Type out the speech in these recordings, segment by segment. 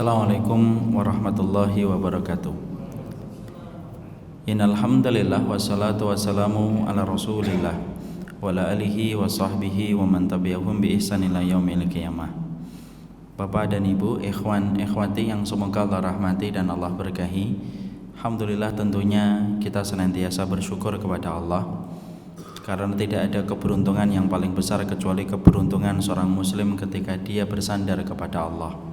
Assalamualaikum warahmatullahi wabarakatuh. Innal hamdalillah wassalatu wassalamu ala Rasulillah wa ala alihi wa sahbihi wa man tabi'ahum bi ihsan ila yaumil qiyamah. Bapak dan Ibu, ikhwan ikhwati yang semoga Allah rahmati dan Allah berkahi. Alhamdulillah, tentunya kita senantiasa bersyukur kepada Allah karena tidak ada keberuntungan yang paling besar kecuali keberuntungan seorang muslim ketika dia bersandar kepada Allah.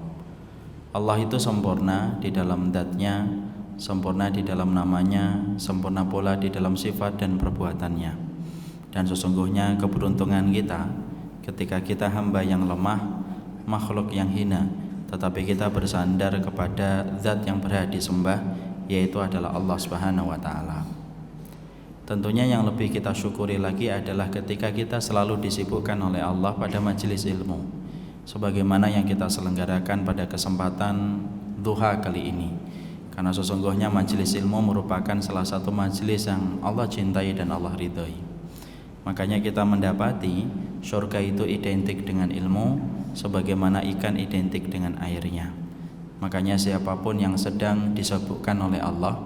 Allah itu sempurna di dalam zat-Nya, sempurna di dalam namanya, sempurna pula di dalam sifat dan perbuatannya. Dan sesungguhnya keberuntungan kita ketika kita hamba yang lemah, makhluk yang hina, tetapi kita bersandar kepada zat yang berhak disembah, yaitu adalah Allah Subhanahu wa taala. Tentunya yang lebih kita syukuri lagi adalah ketika kita selalu disibukkan oleh Allah pada majelis ilmu, sebagaimana yang kita selenggarakan pada kesempatan duha kali ini. Karena sesungguhnya majelis ilmu merupakan salah satu majelis yang Allah cintai dan Allah ridhai. Makanya kita mendapati surga itu identik dengan ilmu, sebagaimana ikan identik dengan airnya. Makanya siapapun yang sedang disibukkan oleh Allah,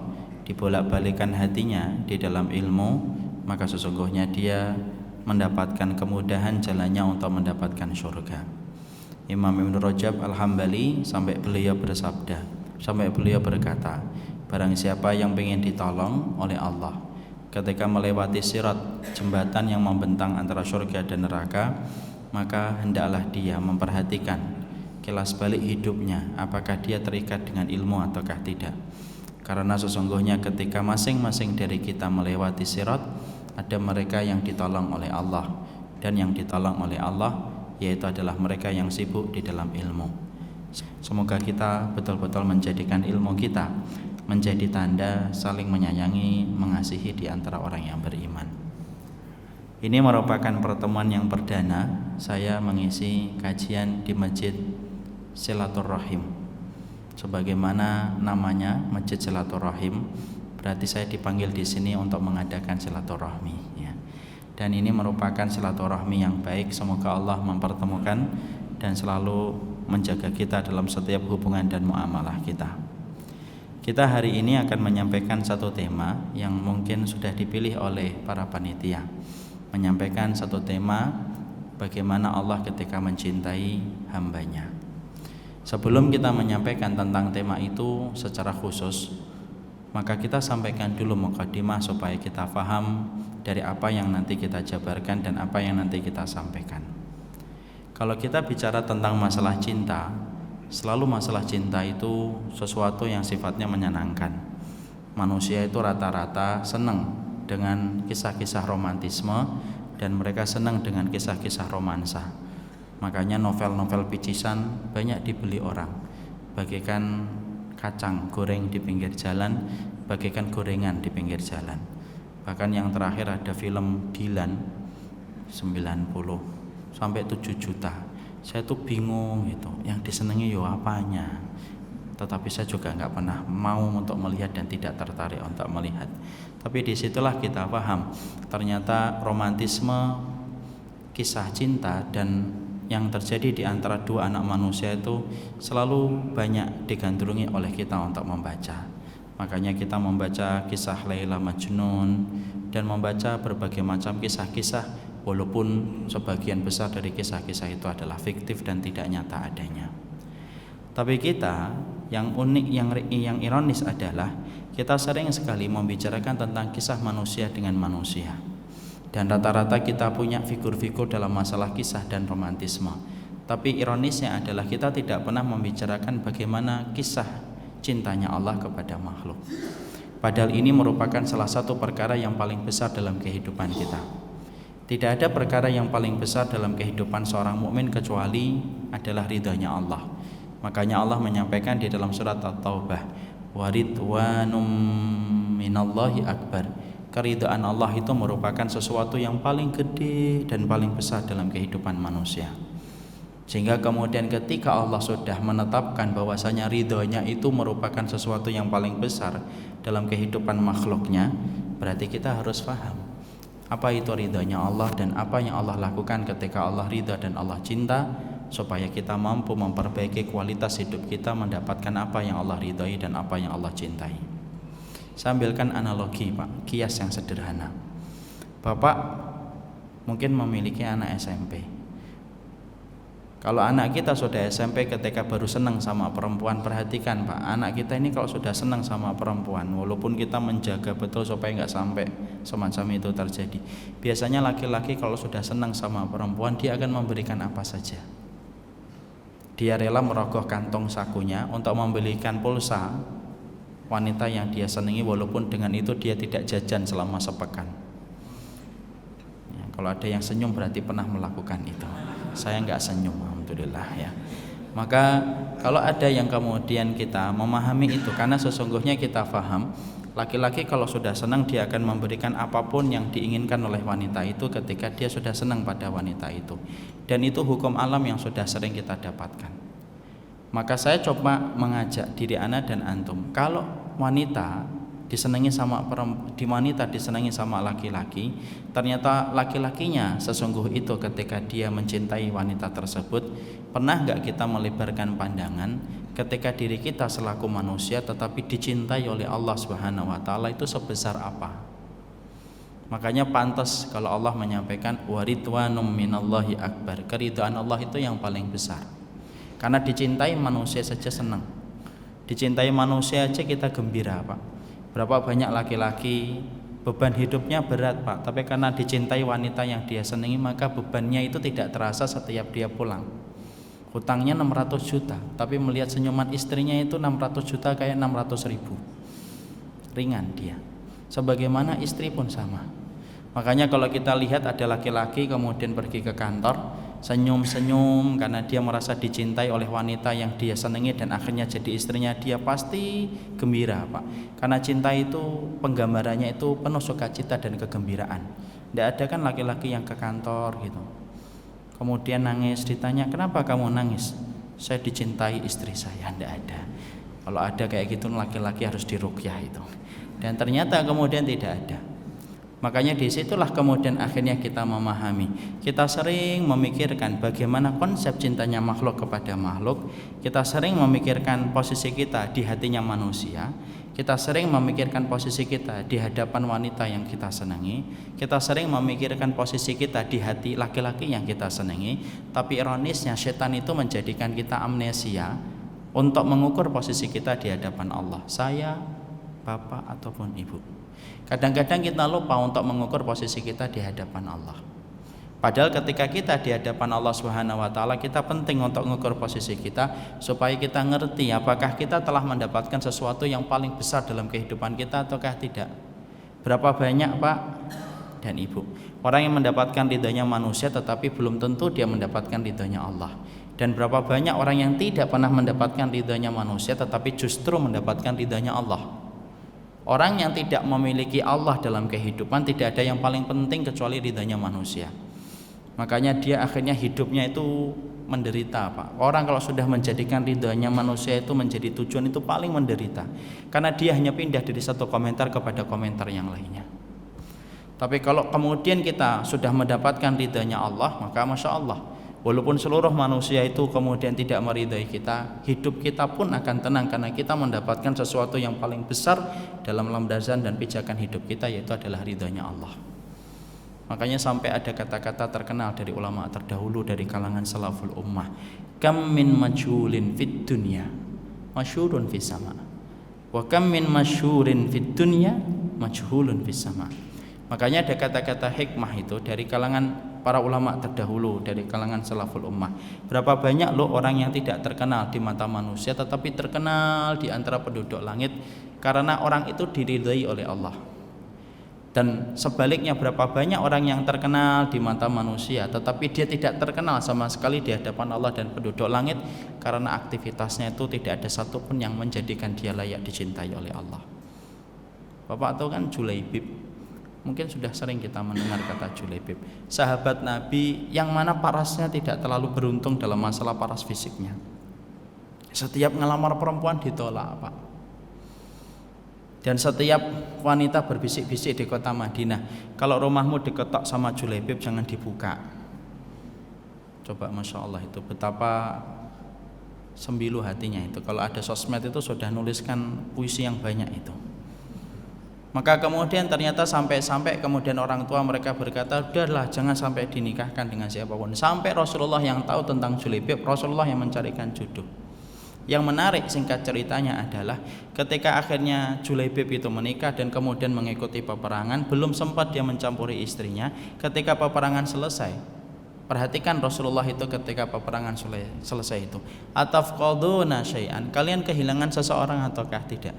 dibolak-balikan hatinya di dalam ilmu, maka sesungguhnya dia mendapatkan kemudahan jalannya untuk mendapatkan surga. Imam Ibn Rajab Al-Hambali sampai beliau berkata, barang siapa yang ingin ditolong oleh Allah ketika melewati sirat, jembatan yang membentang antara surga dan neraka, maka hendaklah dia memperhatikan kilas balik hidupnya, apakah dia terikat dengan ilmu ataukah tidak. Karena sesungguhnya ketika masing-masing dari kita melewati sirat, ada mereka yang ditolong oleh Allah, dan yang ditolong oleh Allah yaitu adalah mereka yang sibuk di dalam ilmu. Semoga kita betul-betul menjadikan ilmu kita menjadi tanda saling menyayangi, mengasihi di antara orang yang beriman. Ini merupakan pertemuan yang perdana saya mengisi kajian di Masjid Silaturrahim. Sebagaimana namanya Masjid Silaturrahim, berarti saya dipanggil di sini untuk mengadakan silaturahmi, ya. Dan ini merupakan silaturahmi yang baik. Semoga Allah mempertemukan dan selalu menjaga kita dalam setiap hubungan dan muamalah kita. Kita hari ini akan menyampaikan satu tema yang mungkin sudah dipilih oleh para panitia. Menyampaikan satu tema bagaimana Allah ketika mencintai hambanya. Sebelum kita menyampaikan tentang tema itu secara khusus, maka kita sampaikan dulu mukadimah supaya kita paham dari apa yang nanti kita jabarkan dan apa yang nanti kita sampaikan. Kalau kita bicara tentang masalah cinta, selalu masalah cinta itu sesuatu yang sifatnya menyenangkan. Manusia itu rata-rata senang dengan kisah-kisah romantisme dan mereka senang dengan kisah-kisah romansa. Makanya novel-novel picisan banyak dibeli orang, bagaikan kacang goreng di pinggir jalan, bagaikan gorengan di pinggir jalan. Bahkan yang terakhir ada film Dilan 90 sampai 7 juta. Saya tuh bingung gitu, yang disenangi yo apanya. Tetapi saya juga nggak pernah mau untuk melihat dan tidak tertarik untuk melihat. Tapi disitulah kita paham ternyata romantisme, kisah cinta dan yang terjadi di antara dua anak manusia itu selalu banyak digandrungi oleh kita untuk membaca. Makanya kita membaca kisah Laila Majnun dan membaca berbagai macam kisah-kisah, walaupun sebagian besar dari kisah-kisah itu adalah fiktif dan tidak nyata adanya. Tapi kita yang unik, yang ironis adalah kita sering sekali membicarakan tentang kisah manusia dengan manusia. Dan rata-rata kita punya figur-figur dalam masalah kisah dan romantisme. Tapi ironisnya adalah kita tidak pernah membicarakan bagaimana kisah cintanya Allah kepada makhluk. Padahal ini merupakan salah satu perkara yang paling besar dalam kehidupan kita. Tidak ada perkara yang paling besar dalam kehidupan seorang mukmin kecuali adalah ridhanya Allah. Makanya Allah menyampaikan di dalam surat At-Taubah, waridwanum minallahi akbar. Keridhaan Allah itu merupakan sesuatu yang paling gede dan paling besar dalam kehidupan manusia. Sehingga kemudian ketika Allah sudah menetapkan bahwasanya ridhonya itu merupakan sesuatu yang paling besar dalam kehidupan makhluknya, berarti kita harus paham apa itu ridhonya Allah dan apa yang Allah lakukan ketika Allah ridha dan Allah cinta, supaya kita mampu memperbaiki kualitas hidup kita, mendapatkan apa yang Allah ridhai dan apa yang Allah cintai. Saya ambilkan analogi Pak, kias yang sederhana. Bapak mungkin memiliki anak SMP. Kalau anak kita sudah SMP ketika baru senang sama perempuan, perhatikan Pak, anak kita ini kalau sudah senang sama perempuan, walaupun kita menjaga betul supaya nggak sampai semacam itu terjadi. Biasanya laki-laki kalau sudah senang sama perempuan, dia akan memberikan apa saja. Dia rela merogoh kantong sakunya untuk membelikan pulsa wanita yang dia senangi, walaupun dengan itu dia tidak jajan selama sepekan. Ya, kalau ada yang senyum berarti pernah melakukan itu. Saya nggak senyum, alhamdulillah ya. Maka kalau ada yang kemudian kita memahami itu, karena sesungguhnya kita paham laki-laki kalau sudah senang dia akan memberikan apapun yang diinginkan oleh wanita itu ketika dia sudah senang pada wanita itu, dan itu hukum alam yang sudah sering kita dapatkan. Maka saya coba mengajak diri ana dan antum, kalau wanita disenangi sama laki-laki, ternyata laki-lakinya sesungguh itu ketika dia mencintai wanita tersebut, pernah nggak kita melebarkan pandangan ketika diri kita selaku manusia tetapi dicintai oleh Allah Subhanahu wa taala itu sebesar apa? Makanya pantas kalau Allah menyampaikan waridwanum minallahi akbar, keridhaan Allah itu yang paling besar. Karena dicintai manusia saja senang, dicintai manusia aja kita gembira Pak. Berapa banyak laki-laki beban hidupnya berat Pak, tapi karena dicintai wanita yang dia senangi maka bebannya itu tidak terasa setiap dia pulang. Hutangnya 600 juta, tapi melihat senyuman istrinya itu 600 juta kayak 600 ribu. Ringan dia. Sebagaimana istri pun sama. Makanya kalau kita lihat ada laki-laki kemudian pergi ke kantor senyum-senyum karena dia merasa dicintai oleh wanita yang dia senangi dan akhirnya jadi istrinya, dia pasti gembira Pak. Karena cinta itu penggambarannya itu penuh sukacita dan kegembiraan. Tidak ada kan laki-laki yang ke kantor gitu kemudian nangis, ditanya kenapa kamu nangis? Saya dicintai istri saya. Tidak ada. Kalau ada kayak gitu laki-laki harus diruqyah itu. Dan ternyata kemudian tidak ada. Makanya disitulah kemudian akhirnya kita memahami. Kita sering memikirkan bagaimana konsep cintanya makhluk kepada makhluk. Kita sering memikirkan posisi kita di hatinya manusia. Kita sering memikirkan posisi kita di hadapan wanita yang kita senangi. Kita sering memikirkan posisi kita di hati laki-laki yang kita senangi. Tapi ironisnya setan itu menjadikan kita amnesia untuk mengukur posisi kita di hadapan Allah. Saya, bapak ataupun ibu. Kadang-kadang kita lupa untuk mengukur posisi kita di hadapan Allah. Padahal ketika kita di hadapan Allah Subhanahu wa taala, kita penting untuk mengukur posisi kita supaya kita ngerti apakah kita telah mendapatkan sesuatu yang paling besar dalam kehidupan kita ataukah tidak. Berapa banyak Pak dan Ibu orang yang mendapatkan ridhonya manusia tetapi belum tentu dia mendapatkan ridhonya Allah. Dan berapa banyak orang yang tidak pernah mendapatkan ridhonya manusia tetapi justru mendapatkan ridhonya Allah. Orang yang tidak memiliki Allah dalam kehidupan tidak ada yang paling penting kecuali ridhanya manusia. Makanya dia akhirnya hidupnya itu menderita Pak. Orang kalau sudah menjadikan ridhanya manusia itu menjadi tujuan itu paling menderita. Karena dia hanya pindah dari satu komentar kepada komentar yang lainnya. Tapi kalau kemudian kita sudah mendapatkan ridhanya Allah, maka Masya Allah, walaupun seluruh manusia itu kemudian tidak meridhai kita, hidup kita pun akan tenang karena kita mendapatkan sesuatu yang paling besar dalam landasan dan pijakan hidup kita, yaitu adalah ridhonya Allah. Makanya sampai ada kata-kata terkenal dari ulama terdahulu dari kalangan salaful ummah, kam min majhulin fid dunya masyhurun fis sama, wa kam min masyhurin fid dunya majhulun fis sama. Makanya ada kata-kata hikmah itu dari kalangan para ulama terdahulu, dari kalangan salaful ummah. Berapa banyak loh orang yang tidak terkenal di mata manusia tetapi terkenal di antara penduduk langit karena orang itu diridhai oleh Allah. Dan sebaliknya berapa banyak orang yang terkenal di mata manusia tetapi dia tidak terkenal sama sekali di hadapan Allah dan penduduk langit karena aktivitasnya itu tidak ada satupun yang menjadikan dia layak dicintai oleh Allah. Bapak tahu kan Julaibib? Mungkin sudah sering kita mendengar kata Julaibib, sahabat Nabi yang mana parasnya tidak terlalu beruntung dalam masalah paras fisiknya. Setiap ngelamar perempuan ditolak Pak. Dan setiap wanita berbisik-bisik di kota Madinah, kalau rumahmu diketok sama Julaibib jangan dibuka. Coba Masya Allah itu betapa sembilu hatinya itu. Kalau ada sosmed itu sudah nuliskan puisi yang banyak itu. Maka kemudian ternyata sampai kemudian orang tua mereka berkata, udahlah jangan sampai dinikahkan dengan siapapun. Sampai Rasulullah yang tahu tentang Julaibib, Rasulullah yang mencarikan jodoh. Yang menarik singkat ceritanya adalah ketika akhirnya Julaibib itu menikah dan kemudian mengikuti peperangan, belum sempat dia mencampuri istrinya. Ketika peperangan selesai, perhatikan Rasulullah itu ketika peperangan selesai itu, atafqaduna syai'an, kalian kehilangan seseorang ataukah tidak?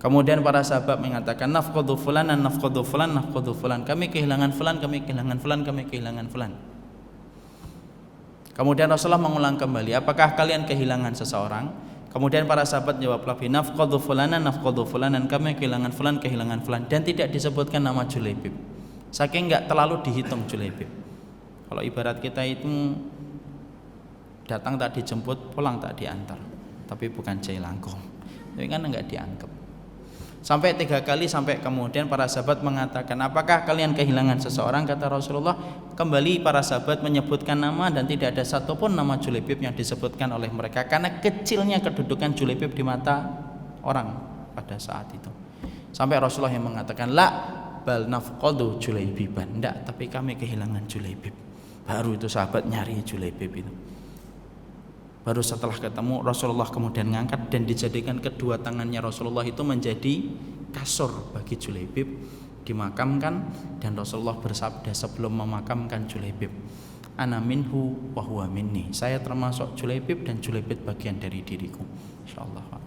Kemudian para sahabat mengatakan, nafqadu fulan, nafqadu fulan, nafqadu fulan, kami kehilangan fulan, kami kehilangan fulan, kami kehilangan fulan. Kemudian Rasulullah mengulang kembali, apakah kalian kehilangan seseorang? Kemudian para sahabat jawab lagi, nafqadu fulanan, nafqadu fulanan, kami kehilangan fulan, kehilangan fulan, dan tidak disebutkan nama Julaibib. Saking enggak terlalu dihitung Julaibib. Kalau ibarat kita itu datang tak dijemput, pulang tak diantar, tapi bukan jailangkung, tapi kan enggak dianggap. Sampai 3 kali, sampai kemudian para sahabat mengatakan, apakah kalian kehilangan seseorang? Kata Rasulullah. Kembali para sahabat menyebutkan nama dan tidak ada satupun nama Julaibib yang disebutkan oleh mereka, karena kecilnya kedudukan Julaibib di mata orang pada saat itu. Sampai Rasulullah yang mengatakan, la bal nafqadu Julaibiban, enggak, tapi kami kehilangan Julaibib. Baru itu sahabat nyari Julaibib itu. Baru setelah ketemu, Rasulullah kemudian ngangkat dan dijadikan kedua tangannya Rasulullah itu menjadi kasur bagi Julaibib, dimakamkan. Dan Rasulullah bersabda sebelum memakamkan Julaibib, ana minhu wa huwa minni, saya termasuk Julaibib dan Julaibib bagian dari diriku. Insyaallah.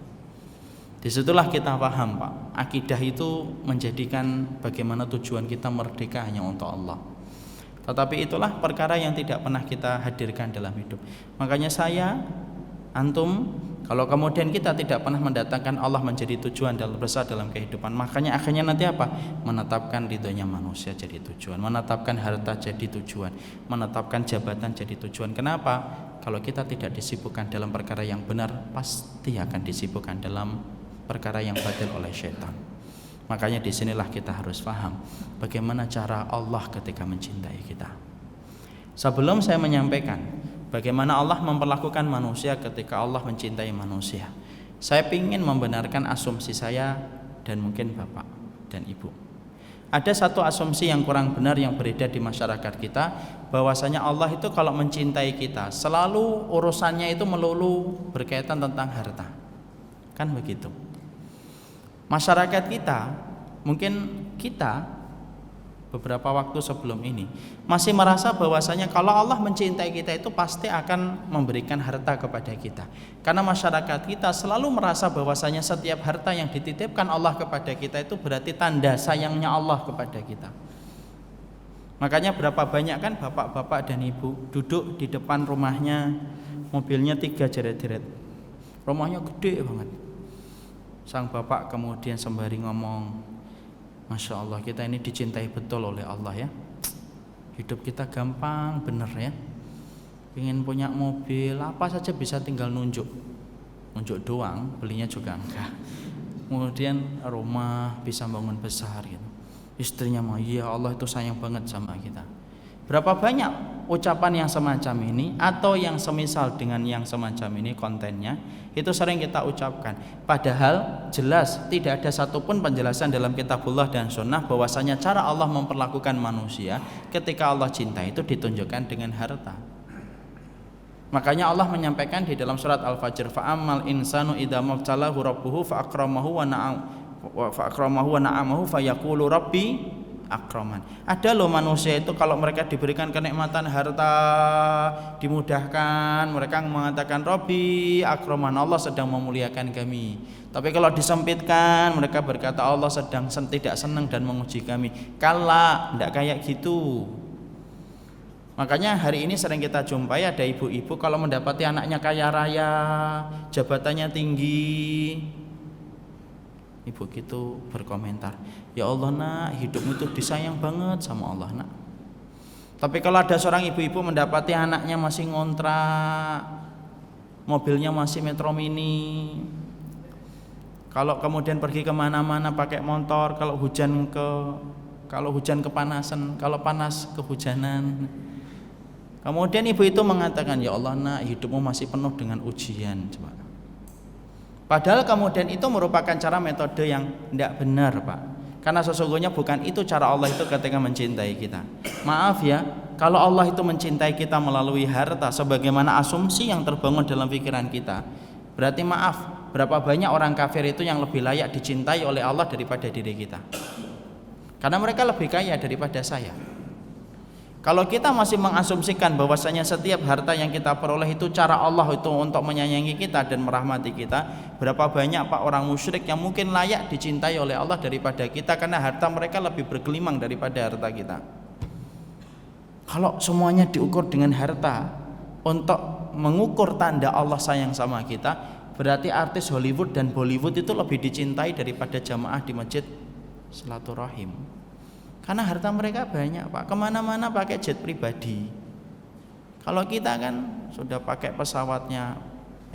Disitulah kita paham, Pak, akidah itu menjadikan bagaimana tujuan kita merdeka hanya untuk Allah. Tetapi itulah perkara yang tidak pernah kita hadirkan dalam hidup. Makanya saya, antum, kalau kemudian kita tidak pernah mendatangkan Allah menjadi tujuan dalam besar dalam kehidupan, makanya akhirnya nanti apa? Menetapkan ridhonya manusia jadi tujuan, menetapkan harta jadi tujuan, menetapkan jabatan jadi tujuan. Kenapa? Kalau kita tidak disibukkan dalam perkara yang benar, pasti akan disibukkan dalam perkara yang batil oleh syaitan. Makanya disinilah kita harus paham bagaimana cara Allah ketika mencintai kita. Sebelum saya menyampaikan bagaimana Allah memperlakukan manusia ketika Allah mencintai manusia, saya ingin membenarkan asumsi saya dan mungkin Bapak dan Ibu. Ada satu asumsi yang kurang benar yang beredar di masyarakat kita, bahwasanya Allah itu kalau mencintai kita selalu urusannya itu melulu berkaitan tentang harta. Kan begitu. Masyarakat kita, mungkin kita beberapa waktu sebelum ini masih merasa bahwasanya kalau Allah mencintai kita itu pasti akan memberikan harta kepada kita. Karena masyarakat kita selalu merasa bahwasanya setiap harta yang dititipkan Allah kepada kita itu berarti tanda sayangnya Allah kepada kita. Makanya berapa banyak kan bapak-bapak dan ibu duduk di depan rumahnya, mobilnya 3 jeret-jeret, rumahnya gede banget. Sang bapak kemudian sembari ngomong, Masya Allah, kita ini dicintai betul oleh Allah ya. Hidup kita gampang bener ya. Pengen punya mobil, apa saja bisa tinggal nunjuk doang, belinya juga enggak. Kemudian rumah bisa bangun besar gitu. Istrinya mau, iya Allah itu sayang banget sama kita. Berapa banyak ucapan yang semacam ini atau yang semisal dengan yang semacam ini kontennya, itu sering kita ucapkan. Padahal jelas tidak ada satupun penjelasan dalam kitabullah dan sunnah bahwasanya cara Allah memperlakukan manusia ketika Allah cinta itu ditunjukkan dengan harta. Makanya Allah menyampaikan di dalam surat Al-Fajr, fa'amal insanu idza mabtalahu rabbuhu fa'akramahu wa na'amahu fayaqulu rabbi akraman. Ada loh manusia itu kalau mereka diberikan kenikmatan harta, dimudahkan, mereka mengatakan Rabbi akraman, Allah sedang memuliakan kami. Tapi kalau disempitkan, mereka berkata Allah sedang tidak senang dan menguji kami. Kala, tidak kayak gitu. Makanya hari ini sering kita jumpai ada ibu-ibu kalau mendapati anaknya kaya raya, jabatannya tinggi, ibu gitu berkomentar, ya Allah nak, hidupmu itu disayang banget sama Allah nak. Tapi kalau ada seorang ibu-ibu mendapati anaknya masih ngontrak, mobilnya masih Metro Mini, kalau kemudian pergi kemana-mana pakai motor, kalau hujan kepanasan, kalau panas kehujanan, Kemudian ibu itu mengatakan, ya Allah nak, hidupmu masih penuh dengan ujian. Coba. Padahal kemudian itu merupakan cara metode yang tidak benar Pak. Karena sesungguhnya bukan itu cara Allah itu ketika mencintai kita. Maaf ya, kalau Allah itu mencintai kita melalui harta sebagaimana asumsi yang terbangun dalam pikiran kita, berarti maaf, berapa banyak orang kafir itu yang lebih layak dicintai oleh Allah daripada diri kita. Karena mereka lebih kaya daripada saya. Kalau kita masih mengasumsikan bahwasanya setiap harta yang kita peroleh itu cara Allah itu untuk menyayangi kita dan merahmati kita, berapa banyak Pak orang musyrik yang mungkin layak dicintai oleh Allah daripada kita karena harta mereka lebih bergelimang daripada harta kita. Kalau semuanya diukur dengan harta untuk mengukur tanda Allah sayang sama kita, berarti artis Hollywood dan Bollywood itu lebih dicintai daripada jamaah di masjid silaturahim. Karena harta mereka banyak Pak, kemana-mana pakai jet pribadi. Kalau kita kan sudah pakai pesawatnya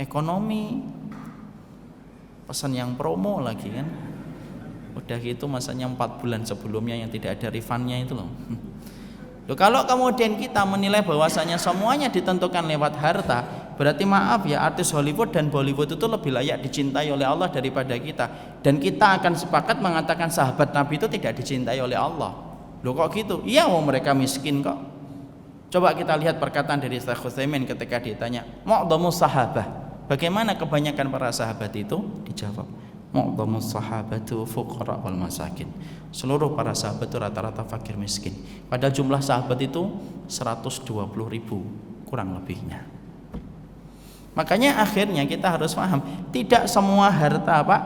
ekonomi, pesan yang promo lagi kan. Udah gitu masanya 4 bulan sebelumnya yang tidak ada refundnya itu loh. Loh, kalau kemudian kita menilai bahwasanya semuanya ditentukan lewat harta, berarti maaf ya, artis Hollywood dan Bollywood itu lebih layak dicintai oleh Allah daripada kita. Dan kita akan sepakat mengatakan sahabat Nabi itu tidak dicintai oleh Allah. Loh kok gitu? Iya, mereka miskin kok. Coba kita lihat perkataan dari Syekh Utsaimin ketika ditanya, "Mu'dhamus sahabah, bagaimana kebanyakan para sahabat itu?" Dijawab, "Mu'dhamus sahabatu fuqara wal masakin." Seluruh para sahabat itu rata-rata fakir miskin. Padahal jumlah sahabat itu 120.000 kurang lebihnya. Makanya akhirnya kita harus paham, tidak semua harta Pak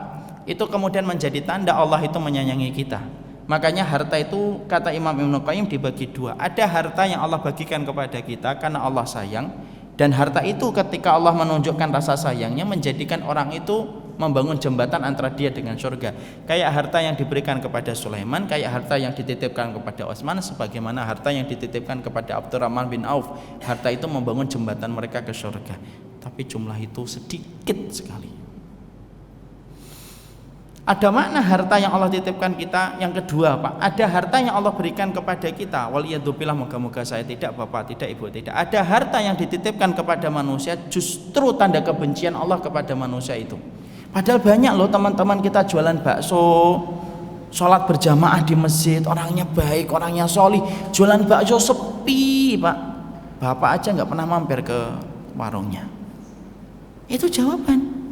itu kemudian menjadi tanda Allah itu menyayangi kita. Makanya harta itu kata Imam Ibnu Qayyim dibagi dua. Ada harta yang Allah bagikan kepada kita karena Allah sayang, dan harta itu ketika Allah menunjukkan rasa sayangnya menjadikan orang itu membangun jembatan antara dia dengan surga. Kayak harta yang diberikan kepada Sulaiman, kayak harta yang dititipkan kepada Utsman, sebagaimana harta yang dititipkan kepada Abdurrahman bin Auf. Harta itu membangun jembatan mereka ke surga. Tapi jumlah itu sedikit sekali. Ada makna harta yang Allah titipkan kita. Yang kedua Pak, ada harta yang Allah berikan kepada kita. Waliyadzubillah, moga-moga saya tidak, Bapak tidak, Ibu tidak. Ada harta yang dititipkan kepada manusia, justru tanda kebencian Allah kepada manusia itu. Padahal banyak loh teman-teman kita jualan bakso, sholat berjamaah di masjid, orangnya baik, orangnya solih. Jualan bakso sepi Pak, Bapak aja nggak pernah mampir ke warungnya. Itu jawaban.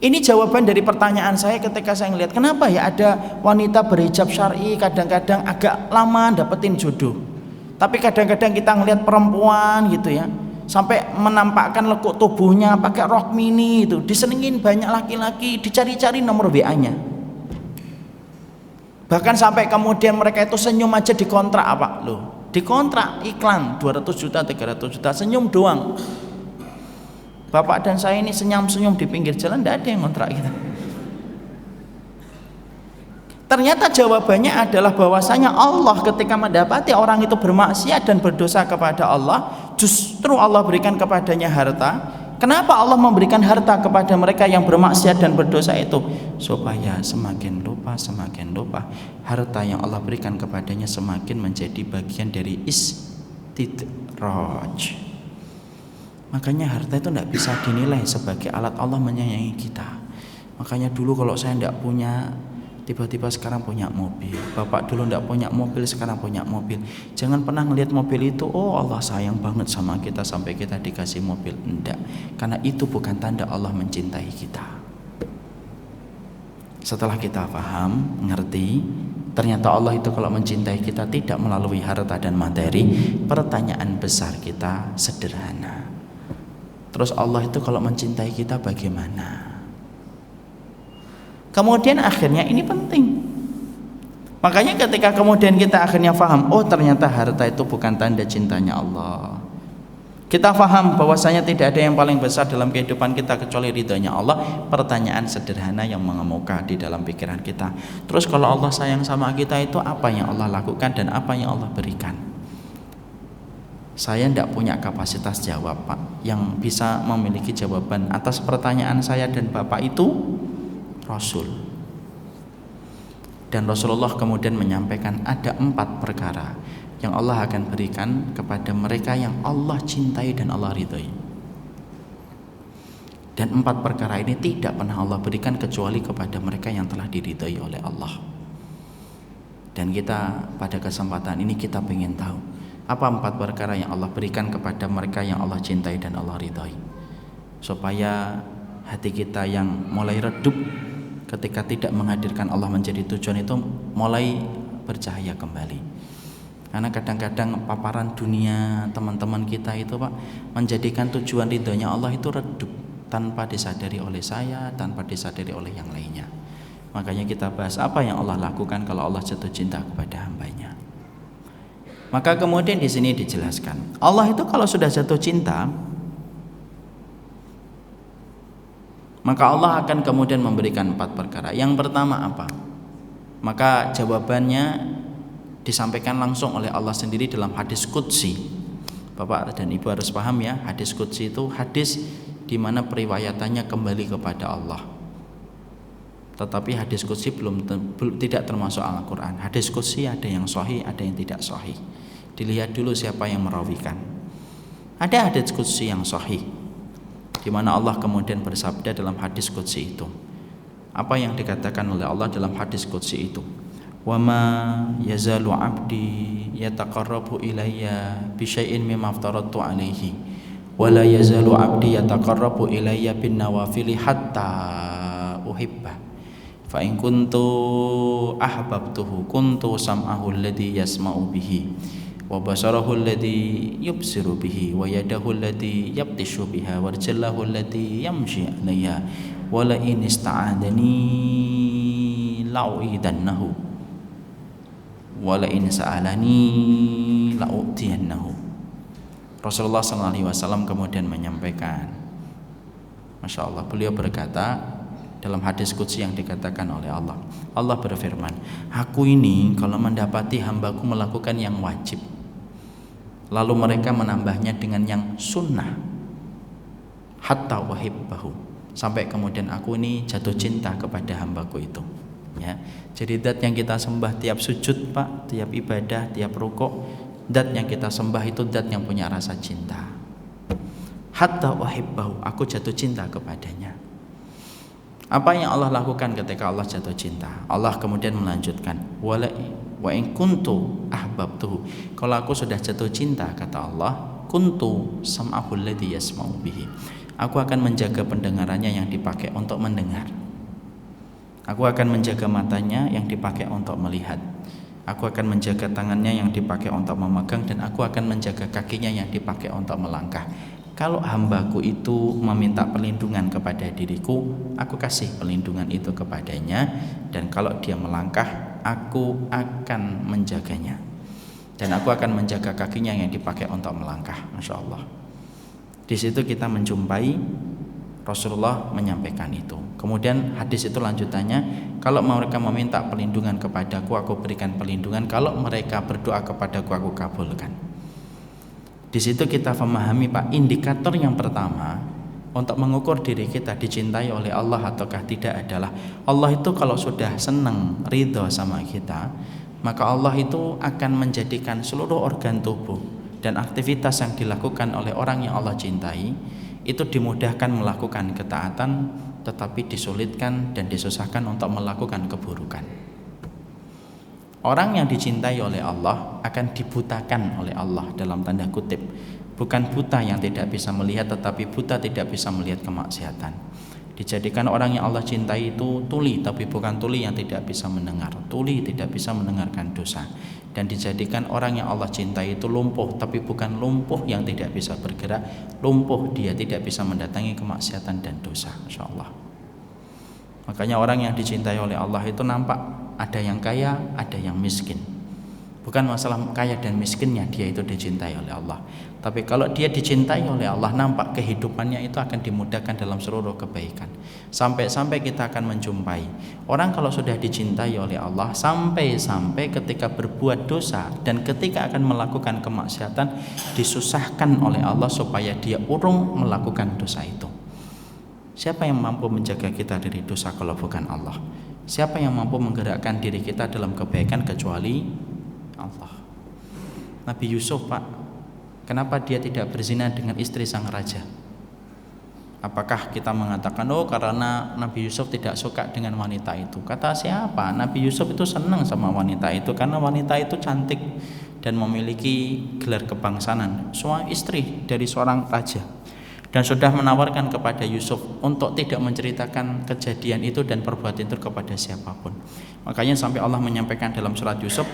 Ini jawaban dari pertanyaan saya ketika saya ngelihat, kenapa ya ada wanita berhijab syar'i kadang-kadang agak lama dapetin jodoh, tapi kadang-kadang kita ngelihat perempuan gitu ya, sampai menampakkan lekuk tubuhnya pakai rok mini itu, disenengin banyak laki-laki, dicari-cari nomor WA-nya. Bahkan sampai kemudian mereka itu senyum aja dikontrak apa loh, dikontrak iklan 200 juta 300 juta senyum doang. Bapak dan saya ini senyum-senyum di pinggir jalan, tidak ada yang ngontrak kita. Ternyata jawabannya adalah bahwasanya Allah ketika mendapati orang itu bermaksiat dan berdosa kepada Allah, justru Allah berikan kepadanya harta. Kenapa Allah memberikan harta kepada mereka yang bermaksiat dan berdosa itu? Supaya semakin lupa harta yang Allah berikan kepadanya semakin menjadi bagian dari istidraj. Makanya harta itu tidak bisa dinilai sebagai alat Allah menyayangi kita. Makanya dulu kalau saya tidak punya, tiba-tiba sekarang punya mobil. Bapak dulu tidak punya mobil, sekarang punya mobil. Jangan pernah ngelihat mobil itu, oh Allah sayang banget sama kita sampai kita dikasih mobil. Enggak, karena itu bukan tanda Allah mencintai kita. Setelah kita paham, ngerti, ternyata Allah itu kalau mencintai kita tidak melalui harta dan materi. Pertanyaan besar kita sederhana, terus Allah itu kalau mencintai kita bagaimana? Kemudian akhirnya ini penting. Makanya ketika kemudian kita akhirnya paham, oh ternyata harta itu bukan tanda cintanya Allah. Kita paham bahwasanya tidak ada yang paling besar dalam kehidupan kita kecuali ridhonya Allah. Pertanyaan sederhana yang mengemuka di dalam pikiran kita. Terus kalau Allah sayang sama kita itu apa yang Allah lakukan dan apa yang Allah berikan? Saya tidak punya kapasitas jawab Pak. Yang bisa memiliki jawaban atas pertanyaan saya dan Bapak itu Rasul. Dan Rasulullah kemudian menyampaikan ada 4 perkara yang Allah akan berikan kepada mereka yang Allah cintai dan Allah ridhai. Dan 4 perkara ini tidak pernah Allah berikan kecuali kepada mereka yang telah diridhai oleh Allah. Dan kita pada kesempatan ini kita ingin tahu apa 4 perkara yang Allah berikan kepada mereka yang Allah cintai dan Allah ridhai, supaya hati kita yang mulai redup ketika tidak menghadirkan Allah menjadi tujuan itu mulai bercahaya kembali. Karena kadang-kadang paparan dunia teman-teman kita itu Pak menjadikan tujuan ridhonya Allah itu redup tanpa disadari oleh saya, tanpa disadari oleh yang lainnya. Makanya kita bahas apa yang Allah lakukan kalau Allah jatuh cinta kepada hambanya. Maka kemudian di sini dijelaskan, Allah itu kalau sudah jatuh cinta, maka Allah akan kemudian memberikan 4 perkara. Yang pertama apa? Maka jawabannya disampaikan langsung oleh Allah sendiri dalam hadis qudsi. Bapak dan Ibu harus paham ya, hadis qudsi itu hadis di mana periwayatannya kembali kepada Allah. Tetapi hadis qudsi tidak termasuk Al-Quran. Hadis qudsi ada yang sahih, ada yang tidak sahih. Dilihat dulu siapa yang merawikan. Ada hadis qudsi yang sahih, di mana Allah kemudian bersabda dalam hadis qudsi itu. Apa yang dikatakan oleh Allah dalam hadis qudsi itu? Wa ma yazalu 'abdi yataqarrabu ilayya bi syai'in mimma aftaradtu 'alaihi wa la yazalu 'abdi yataqarrabu ilayya bin nawafili hatta uhibba. Fa in kuntu ahbabtuhu kuntu sam'ahu alladhi yasma'u bihi wa basarahu alladhi yubsiru bihi wa yadahu alladhi yabtishu biha wa rijlahu alladhi yamshi 'alayha wa la in ista'adani la'u'idannahu wa la in sa'alani la'u'tiyannahu. Rasulullah SAW kemudian menyampaikan, Masya Allah, beliau berkata dalam hadis qudsi yang dikatakan oleh Allah, Allah berfirman, aku ini kalau mendapati hambaku melakukan yang wajib, lalu mereka menambahnya dengan yang sunnah, hatta wahibbahu, sampai kemudian aku ini jatuh cinta kepada hambaku itu. Ya, jadi zat yang kita sembah tiap sujud Pak, tiap ibadah, tiap rukuk, zat yang kita sembah itu zat yang punya rasa cinta. Hatta wahibbahu, aku jatuh cinta kepadanya. Apa yang Allah lakukan ketika Allah jatuh cinta? Allah kemudian melanjutkan, wa in kuntu ahbabtuhu, kalau aku sudah jatuh cinta, kata Allah, kuntu sam'ahu alladhi yasma'u bihi, aku akan menjaga pendengarannya yang dipakai untuk mendengar. Aku akan menjaga matanya yang dipakai untuk melihat. Aku akan menjaga tangannya yang dipakai untuk memegang, dan aku akan menjaga kakinya yang dipakai untuk melangkah. Kalau hambaku itu meminta perlindungan kepada diriku, aku kasih perlindungan itu kepadanya, dan kalau dia melangkah, aku akan menjaganya, dan aku akan menjaga kakinya yang dipakai untuk melangkah. Masya Allah. Di situ kita menjumpai Rasulullah menyampaikan itu. Kemudian hadis itu lanjutannya, kalau mereka meminta perlindungan kepadaku, aku berikan perlindungan. Kalau mereka berdoa kepadaku, aku kabulkan. Di situ kita memahami Pak, indikator yang pertama untuk mengukur diri kita dicintai oleh Allah ataukah tidak adalah Allah itu kalau sudah senang, ridho sama kita, maka Allah itu akan menjadikan seluruh organ tubuh dan aktivitas yang dilakukan oleh orang yang Allah cintai itu dimudahkan melakukan ketaatan, tetapi disulitkan dan disusahkan untuk melakukan keburukan. Orang yang dicintai oleh Allah akan dibutakan oleh Allah dalam tanda kutip. Bukan buta yang tidak bisa melihat, tetapi buta tidak bisa melihat kemaksiatan. Dijadikan orang yang Allah cintai itu tuli, tapi bukan tuli yang tidak bisa mendengar. Tuli tidak bisa mendengarkan dosa. Dan dijadikan orang yang Allah cintai itu lumpuh, tapi bukan lumpuh yang tidak bisa bergerak. Lumpuh dia tidak bisa mendatangi kemaksiatan dan dosa. Masya Allah. Makanya orang yang dicintai oleh Allah itu nampak ada yang kaya, ada yang miskin. Bukan masalah kaya dan miskinnya dia itu dicintai oleh Allah, tapi kalau dia dicintai oleh Allah, nampak kehidupannya itu akan dimudahkan dalam seluruh kebaikan. Sampai-sampai kita akan menjumpai orang kalau sudah dicintai oleh Allah, sampai-sampai ketika berbuat dosa dan ketika akan melakukan kemaksiatan disusahkan oleh Allah supaya dia urung melakukan dosa itu. Siapa yang mampu menjaga kita dari dosa kalau bukan Allah? Siapa yang mampu menggerakkan diri kita dalam kebaikan kecuali Allah? Nabi Yusuf, Pak, kenapa dia tidak berzina dengan istri sang raja? Apakah kita mengatakan, oh karena Nabi Yusuf tidak suka dengan wanita itu? Kata siapa? Nabi Yusuf itu senang sama wanita itu karena wanita itu cantik dan memiliki gelar kebangsanan, semua istri dari seorang raja, dan sudah menawarkan kepada Yusuf untuk tidak menceritakan kejadian itu dan perbuatan itu kepada siapapun. Makanya sampai Allah menyampaikan dalam surat Yusuf,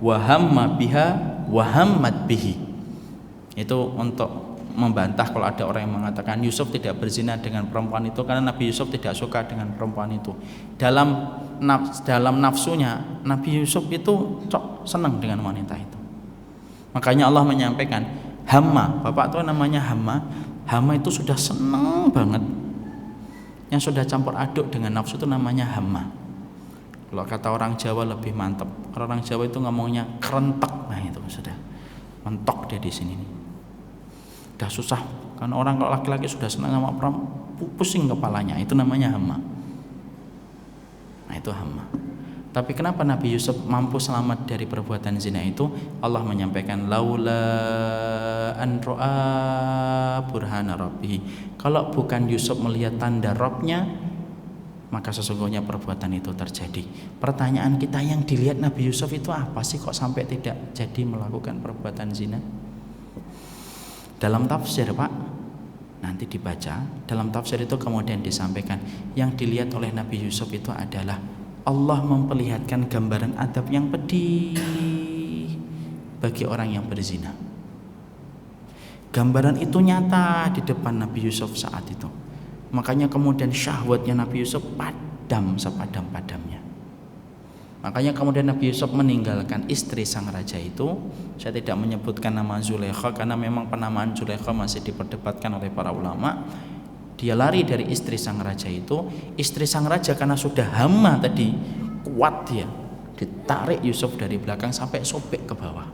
wa hamma biha wa hammat bihi. Itu untuk membantah kalau ada orang yang mengatakan Yusuf tidak berzina dengan perempuan itu karena Nabi Yusuf tidak suka dengan perempuan itu. Dalam nafsunya Nabi Yusuf itu senang dengan wanita itu. Makanya Allah menyampaikan hamma, bapak tuh namanya hamma. Hamma itu sudah senang banget, yang sudah campur aduk dengan nafsu itu namanya hamma. Kalau kata orang Jawa lebih mantap. Kalau orang Jawa itu ngomongnya kerentek, nah itu sudah mentok dia di sini nih. Udah susah, karena orang kalau laki-laki sudah senang sama perempuan pusing kepalanya, itu namanya hamma. Nah itu hamma. Tapi kenapa Nabi Yusuf mampu selamat dari perbuatan zina itu? Allah menyampaikan laula an ra'a burhana rabbih. Kalau bukan Yusuf melihat tanda Rabbnya, maka sesungguhnya perbuatan itu terjadi. Pertanyaan kita, yang dilihat Nabi Yusuf itu apa sih kok sampai tidak jadi melakukan perbuatan zina? Dalam tafsir, Pak, nanti dibaca, dalam tafsir itu kemudian disampaikan yang dilihat oleh Nabi Yusuf itu adalah Allah memperlihatkan gambaran adab yang pedih bagi orang yang berzina. Gambaran itu nyata di depan Nabi Yusuf saat itu. Makanya kemudian syahwatnya Nabi Yusuf padam sepadam-padamnya. Makanya kemudian Nabi Yusuf meninggalkan istri sang raja itu. Saya tidak menyebutkan nama Zulaikha karena memang penamaan Zulaikha masih diperdebatkan oleh para ulama. Dia lari dari istri sang raja itu. Istri sang raja karena sudah hama tadi, kuat dia, ditarik Yusuf dari belakang sampai sobek ke bawah.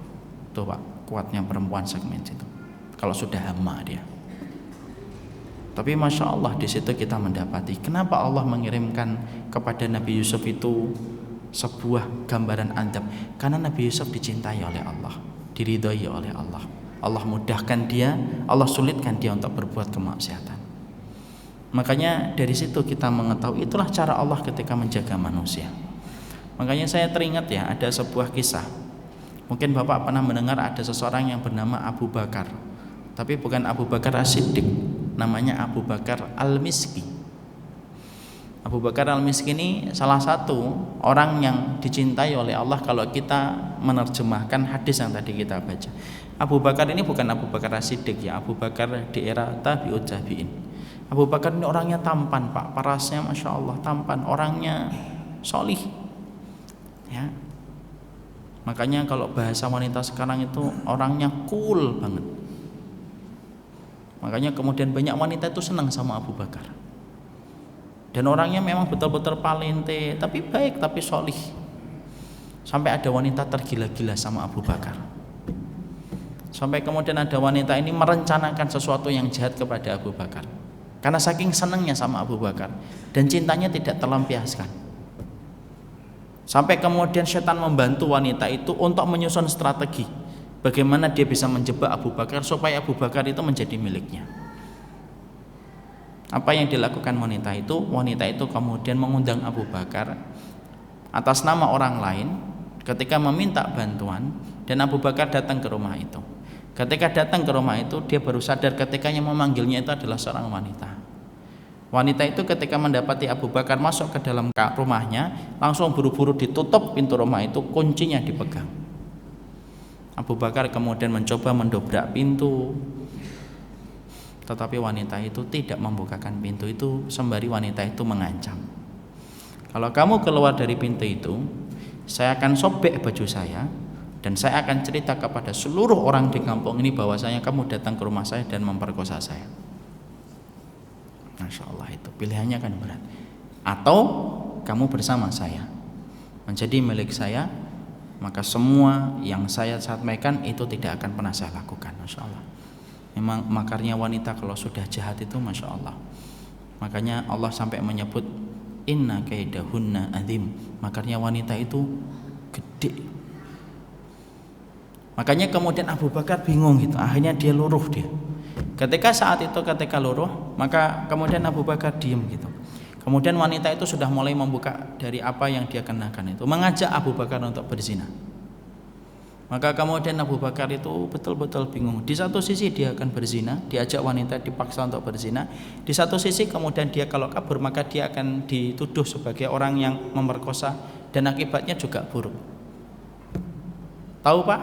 Tuh Pak, kuatnya perempuan segmen itu kalau sudah hama dia. Tapi Masya Allah, di situ kita mendapati kenapa Allah mengirimkan kepada Nabi Yusuf itu sebuah gambaran adab. Karena Nabi Yusuf dicintai oleh Allah, diridhoi oleh Allah. Allah mudahkan dia, Allah sulitkan dia untuk berbuat kemaksiatan. Makanya dari situ kita mengetahui itulah cara Allah ketika menjaga manusia. Makanya saya teringat ya, ada sebuah kisah. Mungkin Bapak pernah mendengar ada seseorang yang bernama Abu Bakar. Tapi bukan Abu Bakar As-Siddiq, namanya Abu Bakar Al-Miski. Abu Bakar Al-Miski ini salah satu orang yang dicintai oleh Allah kalau kita menerjemahkan hadis yang tadi kita baca. Abu Bakar ini bukan Abu Bakar As-Siddiq ya, Abu Bakar di era tabi'ut tabi'in. Abu Bakar ini orangnya tampan, Pak, parasnya Masya Allah tampan, orangnya solih ya. Makanya kalau bahasa wanita sekarang itu orangnya cool banget. Makanya kemudian banyak wanita itu senang sama Abu Bakar. Dan orangnya memang betul-betul palente, tapi baik, tapi solih. Sampai ada wanita tergila-gila sama Abu Bakar. Sampai kemudian ada wanita ini merencanakan sesuatu yang jahat kepada Abu Bakar. Karena saking senangnya sama Abu Bakar dan cintanya tidak terlampiaskan. Sampai kemudian setan membantu wanita itu untuk menyusun strategi bagaimana dia bisa menjebak Abu Bakar supaya Abu Bakar itu menjadi miliknya. Apa yang dilakukan wanita itu? Wanita itu kemudian mengundang Abu Bakar atas nama orang lain ketika meminta bantuan, dan Abu Bakar datang ke rumah itu. Ketika datang ke rumah itu, dia baru sadar ketika yang memanggilnya itu adalah seorang wanita. Wanita itu ketika mendapati Abu Bakar masuk ke dalam rumahnya, langsung buru-buru ditutup pintu rumah itu, kuncinya dipegang. Abu Bakar kemudian mencoba mendobrak pintu, tetapi wanita itu tidak membukakan pintu itu, sembari wanita itu mengancam, kalau kamu keluar dari pintu itu, saya akan sobek baju saya dan saya akan cerita kepada seluruh orang di kampung ini bahwasanya kamu datang ke rumah saya dan memperkosa saya. Masya Allah, itu pilihannya kan berat. Atau kamu bersama saya menjadi milik saya, maka semua yang saya sampaikan itu tidak akan pernah saya lakukan. Masya Allah. Memang makarnya wanita kalau sudah jahat itu Masya Allah. Makanya Allah sampai menyebut inna kaidahunna azim, makarnya wanita itu gede. Makanya kemudian Abu Bakar bingung gitu, akhirnya dia luruh dia. Ketika saat itu ketika luruh, maka kemudian Abu Bakar diem gitu. Kemudian wanita itu sudah mulai membuka dari apa yang dia kenakan itu, mengajak Abu Bakar untuk berzina. Maka kemudian Abu Bakar itu betul-betul bingung. Di satu sisi dia akan berzina, diajak wanita dipaksa untuk berzina. Di satu sisi kemudian dia kalau kabur maka dia akan dituduh sebagai orang yang memerkosa dan akibatnya juga buruk. Tahu Pak?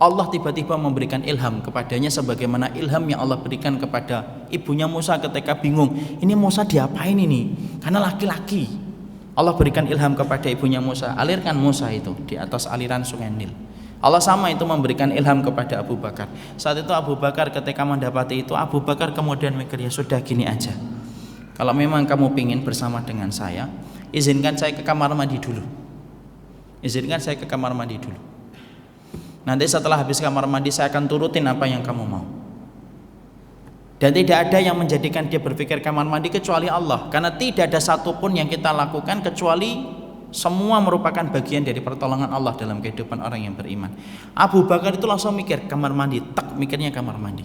Allah tiba-tiba memberikan ilham kepadanya sebagaimana ilham yang Allah berikan kepada ibunya Musa ketika bingung, ini Musa diapain ini? Karena laki-laki. Allah berikan ilham kepada ibunya Musa, alirkan Musa itu di atas aliran sungai Nil. Allah sama itu memberikan ilham kepada Abu Bakar. Saat itu Abu Bakar ketika mendapati itu, Abu Bakar kemudian mikir, ya sudah gini aja, kalau memang kamu pingin bersama dengan saya, izinkan saya ke kamar mandi dulu. Izinkan saya ke kamar mandi dulu. Nanti setelah habis kamar mandi saya akan turutin apa yang kamu mau. Dan tidak ada yang menjadikan dia berpikir kamar mandi kecuali Allah. Karena tidak ada satupun yang kita lakukan kecuali semua merupakan bagian dari pertolongan Allah dalam kehidupan orang yang beriman. Abu Bakar itu langsung mikir kamar mandi, tak mikirnya kamar mandi.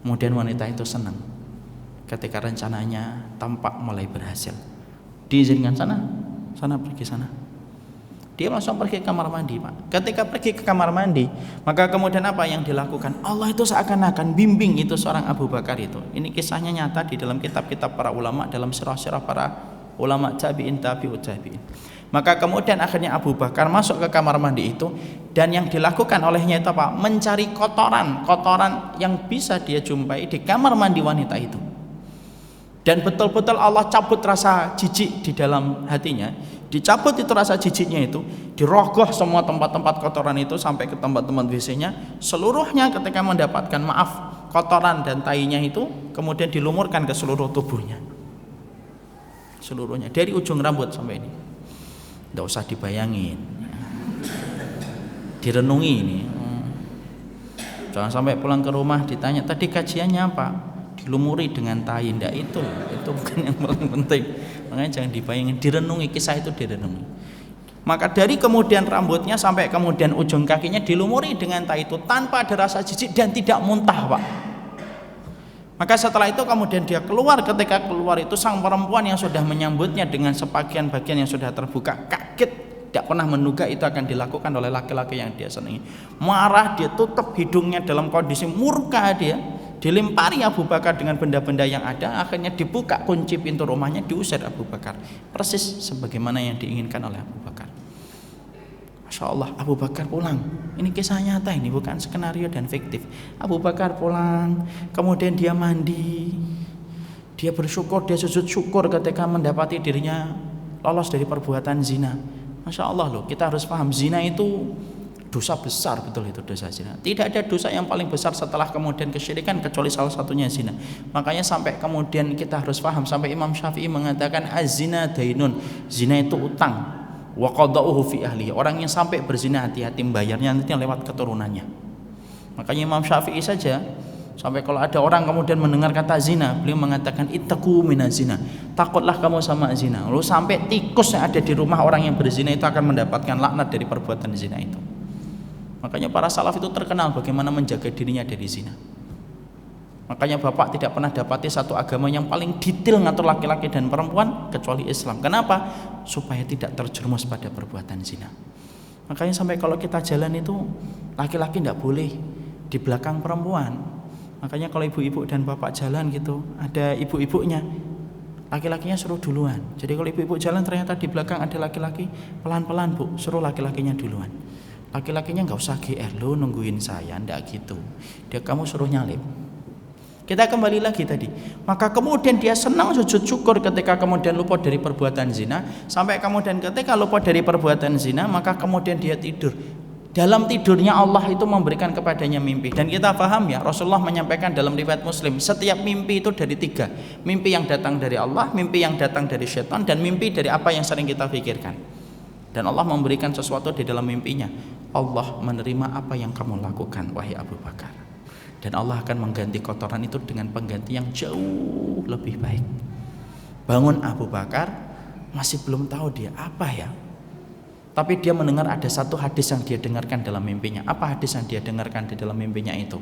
Kemudian wanita itu senang ketika rencananya tampak mulai berhasil. Diizinkan sana pergi sana. Dia langsung pergi ke kamar mandi, Pak. Ketika pergi ke kamar mandi, maka kemudian apa yang dilakukan? Allah itu seakan-akan bimbing itu seorang Abu Bakar itu. Ini kisahnya nyata di dalam kitab-kitab para ulama, dalam sirah-sirah para ulama tabi'in, tabi'ut tabi'in. Maka kemudian akhirnya Abu Bakar masuk ke kamar mandi itu, dan yang dilakukan olehnya itu apa? Mencari kotoran yang bisa dia jumpai di kamar mandi wanita itu. Dan betul-betul Allah cabut rasa jijik di dalam hatinya. Dicabut itu rasa jijiknya itu, dirogoh semua tempat-tempat kotoran itu sampai ke tempat-tempat WC-nya, seluruhnya ketika mendapatkan kotoran dan tainya itu kemudian dilumurkan ke seluruh tubuhnya, seluruhnya dari ujung rambut sampai ini. Tidak usah dibayangin, direnungi ini. Jangan sampai pulang ke rumah ditanya tadi kajiannya apa, dilumuri dengan tai. Ndak, itu bukan yang paling penting. Makanya jangan dibayangin, direnungi, kisah itu direnungi. Maka dari kemudian rambutnya sampai kemudian ujung kakinya dilumuri dengan tai itu tanpa ada rasa jijik dan tidak muntah, Pak. Maka setelah itu kemudian dia keluar. Ketika keluar itu sang perempuan yang sudah menyambutnya dengan sebagian bagian yang sudah terbuka kaget, tidak pernah menduga itu akan dilakukan oleh laki-laki yang dia senangi. Marah, dia tutup hidungnya dalam kondisi murka dia. Dilempari Abu Bakar dengan benda-benda yang ada, akhirnya dibuka kunci pintu rumahnya, diusir Abu Bakar. Persis sebagaimana yang diinginkan oleh Abu Bakar. Masya Allah, Abu Bakar pulang. Ini kisah nyata, ini bukan skenario dan fiktif. Abu Bakar pulang, kemudian dia mandi, dia bersyukur, dia sujud syukur ketika mendapati dirinya lolos dari perbuatan zina. Masya Allah loh, kita harus paham zina itu dosa besar, betul itu dosa zina. Tidak ada dosa yang paling besar setelah kemudian kesyirikan kecuali salah satunya zina. Makanya sampai kemudian kita harus paham, sampai Imam Syafi'i mengatakan az-zina dainun, zina itu utang, wa qada'uhu fi ahli. Orang yang sampai berzina hati-hati membayarnya nanti lewat keturunannya. Makanya Imam Syafi'i saja sampai kalau ada orang kemudian mendengar kata zina, beliau mengatakan ittaqu minaz zina, takutlah kamu sama zina. Lalu sampai tikus yang ada di rumah orang yang berzina itu akan mendapatkan laknat dari perbuatan zina itu. Makanya para salaf itu terkenal bagaimana menjaga dirinya dari zina. Makanya Bapak tidak pernah dapati satu agama yang paling detail ngatur laki-laki dan perempuan kecuali Islam. Kenapa? Supaya tidak terjerumus pada perbuatan zina. Makanya sampai kalau kita jalan itu laki-laki tidak boleh di belakang perempuan. Makanya kalau ibu-ibu dan bapak jalan gitu, ada ibu-ibunya, laki-lakinya suruh duluan. Jadi kalau ibu-ibu jalan ternyata di belakang ada laki-laki, pelan-pelan Bu, suruh laki-lakinya duluan. Laki-lakinya nggak usah GR, lo nungguin saya, ndak gitu. Dia kamu suruh nyalip. Kita kembali lagi tadi. Maka kemudian dia senang sujud syukur ketika kemudian luput dari perbuatan zina. Sampai kemudian ketika luput dari perbuatan zina, maka kemudian dia tidur. Dalam tidurnya Allah itu memberikan kepadanya mimpi. Dan kita paham ya, Rasulullah menyampaikan dalam riwayat Muslim, setiap mimpi itu dari tiga. Mimpi yang datang dari Allah, mimpi yang datang dari syaitan, dan mimpi dari apa yang sering kita pikirkan. Dan Allah memberikan sesuatu di dalam mimpinya. Allah menerima apa yang kamu lakukan, wahai Abu Bakar. Dan Allah akan mengganti kotoran itu dengan pengganti yang jauh lebih baik. Bangun Abu Bakar, masih belum tahu dia apa ya. Tapi dia mendengar ada satu hadis yang dia dengarkan dalam mimpinya. Apa hadis yang dia dengarkan di dalam mimpinya itu?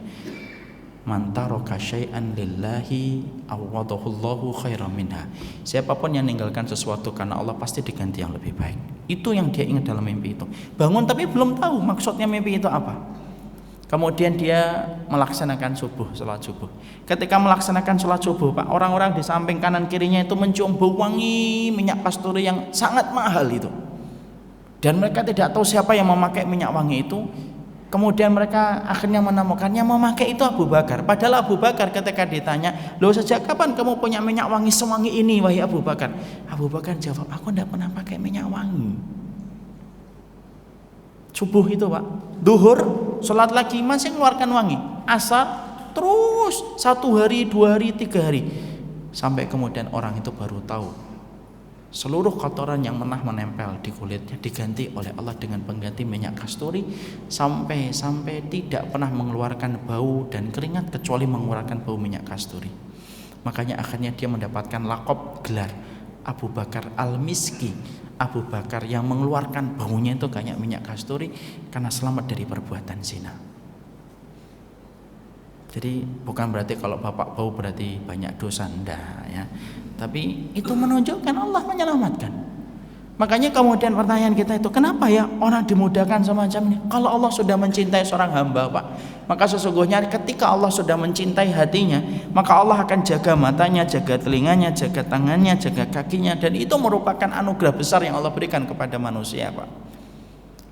Man taraka syai'an lillahi awwadahullahu khairan minha. Siapapun yang meninggalkan sesuatu karena Allah pasti diganti yang lebih baik. Itu yang dia ingat dalam mimpi itu. Bangun tapi belum tahu maksudnya mimpi itu apa. Kemudian dia melaksanakan subuh, sholat subuh. Ketika melaksanakan sholat subuh, Pak, orang-orang di samping kanan kirinya itu mencium bau wangi minyak kasturi yang sangat mahal itu. Dan mereka tidak tahu siapa yang memakai minyak wangi itu. Kemudian mereka akhirnya menemukan yang memakai itu Abu Bakar. Padahal Abu Bakar ketika ditanya, loh sejak kapan kamu punya minyak wangi sewangi ini wahai Abu Bakar? Abu Bakar jawab, aku tidak pernah pakai minyak wangi. Subuh itu Pak, duhur, sholat lagi masih mengeluarkan wangi. Asar, terus 1 hari, 2 hari, 3 hari. Sampai kemudian orang itu baru tahu seluruh kotoran yang pernah menempel di kulitnya diganti oleh Allah dengan pengganti minyak kasturi, sampai tidak pernah mengeluarkan bau dan keringat kecuali mengeluarkan bau minyak kasturi. Makanya akhirnya dia mendapatkan lakop gelar Abu Bakar Al-Miski, Abu Bakar yang mengeluarkan baunya itu kayak minyak kasturi karena selamat dari perbuatan zina. Jadi bukan berarti kalau bapak bau berarti banyak dosa, enggak ya. Tapi itu menunjukkan Allah menyelamatkan. Makanya kemudian pertanyaan kita itu, kenapa ya orang dimudahkan semacam ini? Kalau Allah sudah mencintai seorang hamba, Pak, maka sesungguhnya ketika Allah sudah mencintai hatinya, maka Allah akan jaga matanya, jaga telinganya, jaga tangannya, jaga kakinya, dan itu merupakan anugerah besar yang Allah berikan kepada manusia, Pak.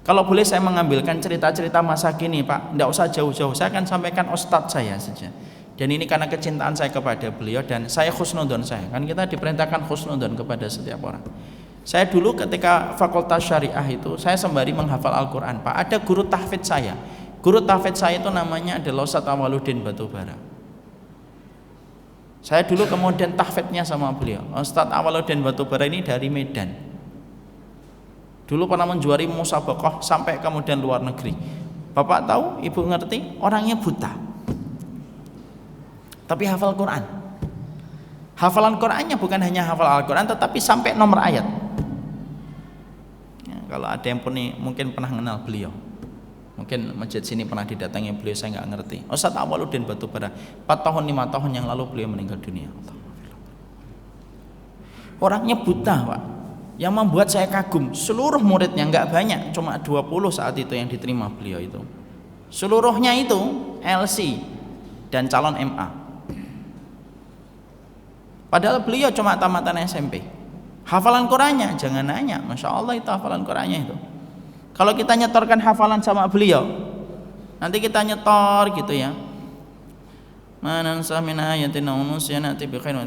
Kalau boleh saya mengambilkan cerita-cerita masa kini, Pak, tidak usah jauh-jauh, saya akan sampaikan ustadz saya saja. Dan ini karena kecintaan saya kepada beliau dan saya husnudon saya. Kan kita diperintahkan husnudon kepada setiap orang. Saya dulu ketika fakultas syariah itu, saya sembari menghafal Al-Quran, Pak. Ada guru tahfidz saya. Guru tahfidz saya itu namanya adalah Ustaz Awaluddin Batubara. Saya dulu kemudian tahfidnya sama beliau. Ustaz Awaluddin Batubara ini dari Medan. Dulu pernah menjuari musabaqah sampai kemudian luar negeri. Bapak tahu, ibu ngerti, orangnya buta. Tapi hafal Quran. Hafalan Qurannya bukan hanya hafal Al-Quran, tetapi sampai nomor ayat. Ya, kalau ada yang mungkin pernah kenal beliau, mungkin masjid sini pernah didatangi beliau, saya nggak ngerti. Ustaz Awaluddin Batubara, 4 tahun 5 tahun yang lalu beliau meninggal dunia. Orangnya buta, Pak. Yang membuat saya kagum, seluruh muridnya nggak banyak, cuma 20 saat itu yang diterima beliau itu. Seluruhnya itu LC dan calon MA. Padahal beliau cuma tamatan SMP. Hafalan Qurannya jangan nanya, Masya Allah itu hafalan Qurannya itu. Kalau kita nyetorkan hafalan sama beliau, nanti kita nyetor gitu ya,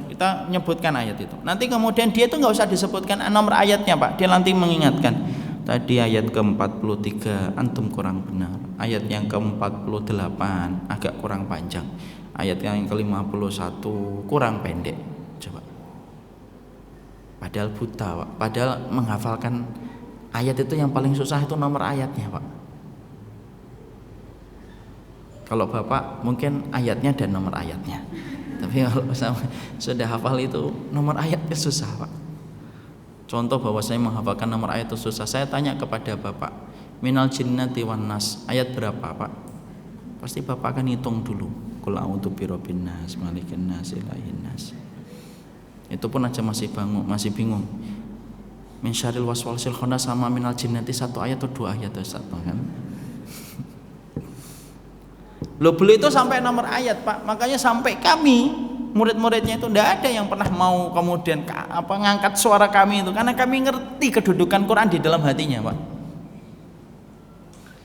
kita menyebutkan ayat itu. Nanti kemudian dia itu nggak usah disebutkan nomor ayatnya, Pak. Dia nanti mengingatkan, tadi ayat ke-43 antum kurang benar, ayat yang ke-48 agak kurang panjang, ayat yang ke-51 kurang pendek. Coba. Padahal buta, Pak. Padahal menghafalkan ayat itu yang paling susah itu nomor ayatnya, Pak. Kalau Bapak mungkin ayatnya dan nomor ayatnya. Tapi kalau sudah hafal itu nomor ayatnya susah, Pak. Contoh bahwa saya menghafalkan nomor ayat itu susah. Saya tanya kepada Bapak, minal jinnati wan nas, ayat berapa, Pak? Pasti Bapak akan hitung dulu. Qul a'udzu birabbin nas, malikin nas, ilahin nas. Itu pun aja masih bingung. Min syarril waswasil khannas sama minal jinnati 1 ayat atau 2 ayat Ustaz, kan? Loh, beliau itu sampai nomor ayat, Pak. Makanya sampai kami murid-muridnya itu tidak ada yang pernah mau kemudian ngangkat suara kami itu, karena kami ngerti kedudukan Quran di dalam hatinya, Pak.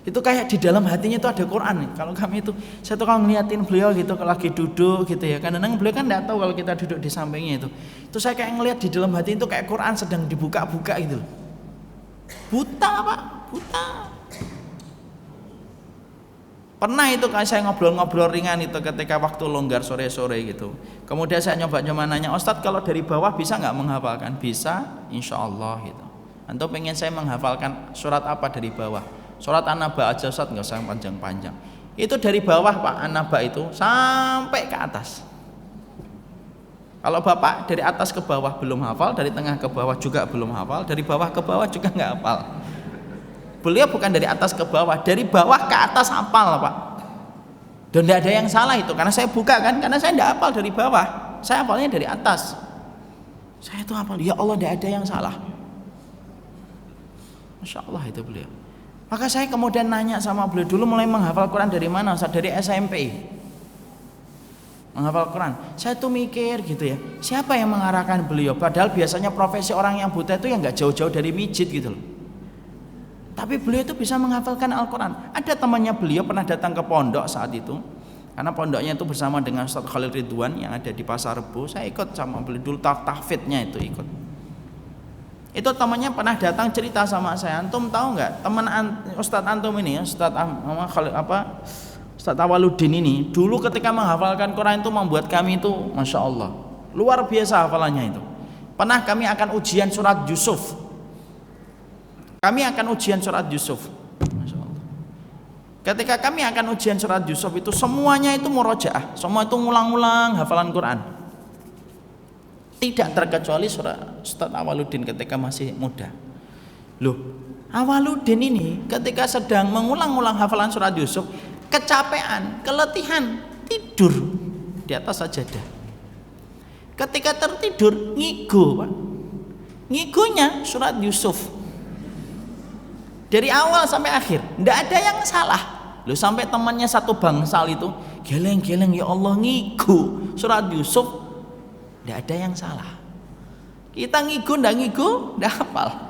Itu kayak di dalam hatinya itu ada Quran. Kalau kami itu, saya tuh kalau ngeliatin beliau gitu kalau lagi duduk gitu ya, kadang-kadang beliau kan tidak tahu kalau kita duduk di sampingnya itu. Itu saya kayak ngeliat di dalam hati itu kayak Quran sedang dibuka-buka gitu. Buta, Pak, buta. Pernah itu kayak saya ngobrol-ngobrol ringan itu ketika waktu longgar sore-sore gitu. Kemudian saya nyoba nanya, Ustadz kalau dari bawah bisa nggak menghafalkan? Bisa, insya Allah gitu. Antum pengen saya menghafalkan surat apa dari bawah? Surat An-Naba aja Ustadz, nggak usah panjang-panjang. Itu dari bawah, Pak, An-Naba itu sampai ke atas. Kalau Bapak dari atas ke bawah belum hafal, dari tengah ke bawah juga belum hafal, dari bawah ke bawah juga nggak hafal. Beliau bukan dari atas ke bawah, dari bawah ke atas hafal Pak. Dan tidak ada yang salah itu, karena saya buka kan, karena saya tidak hafal dari bawah, saya hafalnya dari atas. Saya itu hafal, ya Allah tidak ada yang salah. Masya Allah itu beliau. Maka saya kemudian nanya sama beliau, dulu mulai menghafal Quran dari mana Ustaz? Dari SMP menghafal Quran. Saya tuh mikir gitu ya, siapa yang mengarahkan beliau? Padahal biasanya profesi orang yang buta itu yang nggak jauh-jauh dari mijit gitu loh. Tapi beliau itu bisa menghafalkan Al-Quran. Ada temannya beliau pernah datang ke pondok saat itu, karena pondoknya itu bersama dengan Ustaz Khalil Ridwan yang ada di Pasar Rebo. Saya ikut sama beliau dulu, tahfidnya itu ikut. Itu temannya pernah datang cerita sama saya, antum tahu nggak teman Ustaz antum ini, Ustaz Awaludin ini, dulu ketika menghafalkan Quran itu membuat kami itu, masya Allah, luar biasa hafalannya itu. Pernah kami akan ujian surat Yusuf. Kami akan ujian surat Yusuf. Masya Allah. Ketika kami akan ujian surat Yusuf itu semuanya itu murojaah, semua itu ngulang-ngulang hafalan Quran. Tidak terkecuali surat Ustaz Awaludin ketika masih muda. Loh, Awaludin ini ketika sedang mengulang-ulang hafalan surat Yusuf, kecapean, keletihan, tidur di atas sajadah. Ketika tertidur ngigo, Pak. Ngigonya surat Yusuf. Dari awal sampai akhir, tidak ada yang salah. Loh, sampai temannya satu bangsal itu geleng-geleng, ya Allah ngigo surat Yusuf, tidak ada yang salah. Kita ngigo, tidak hafal.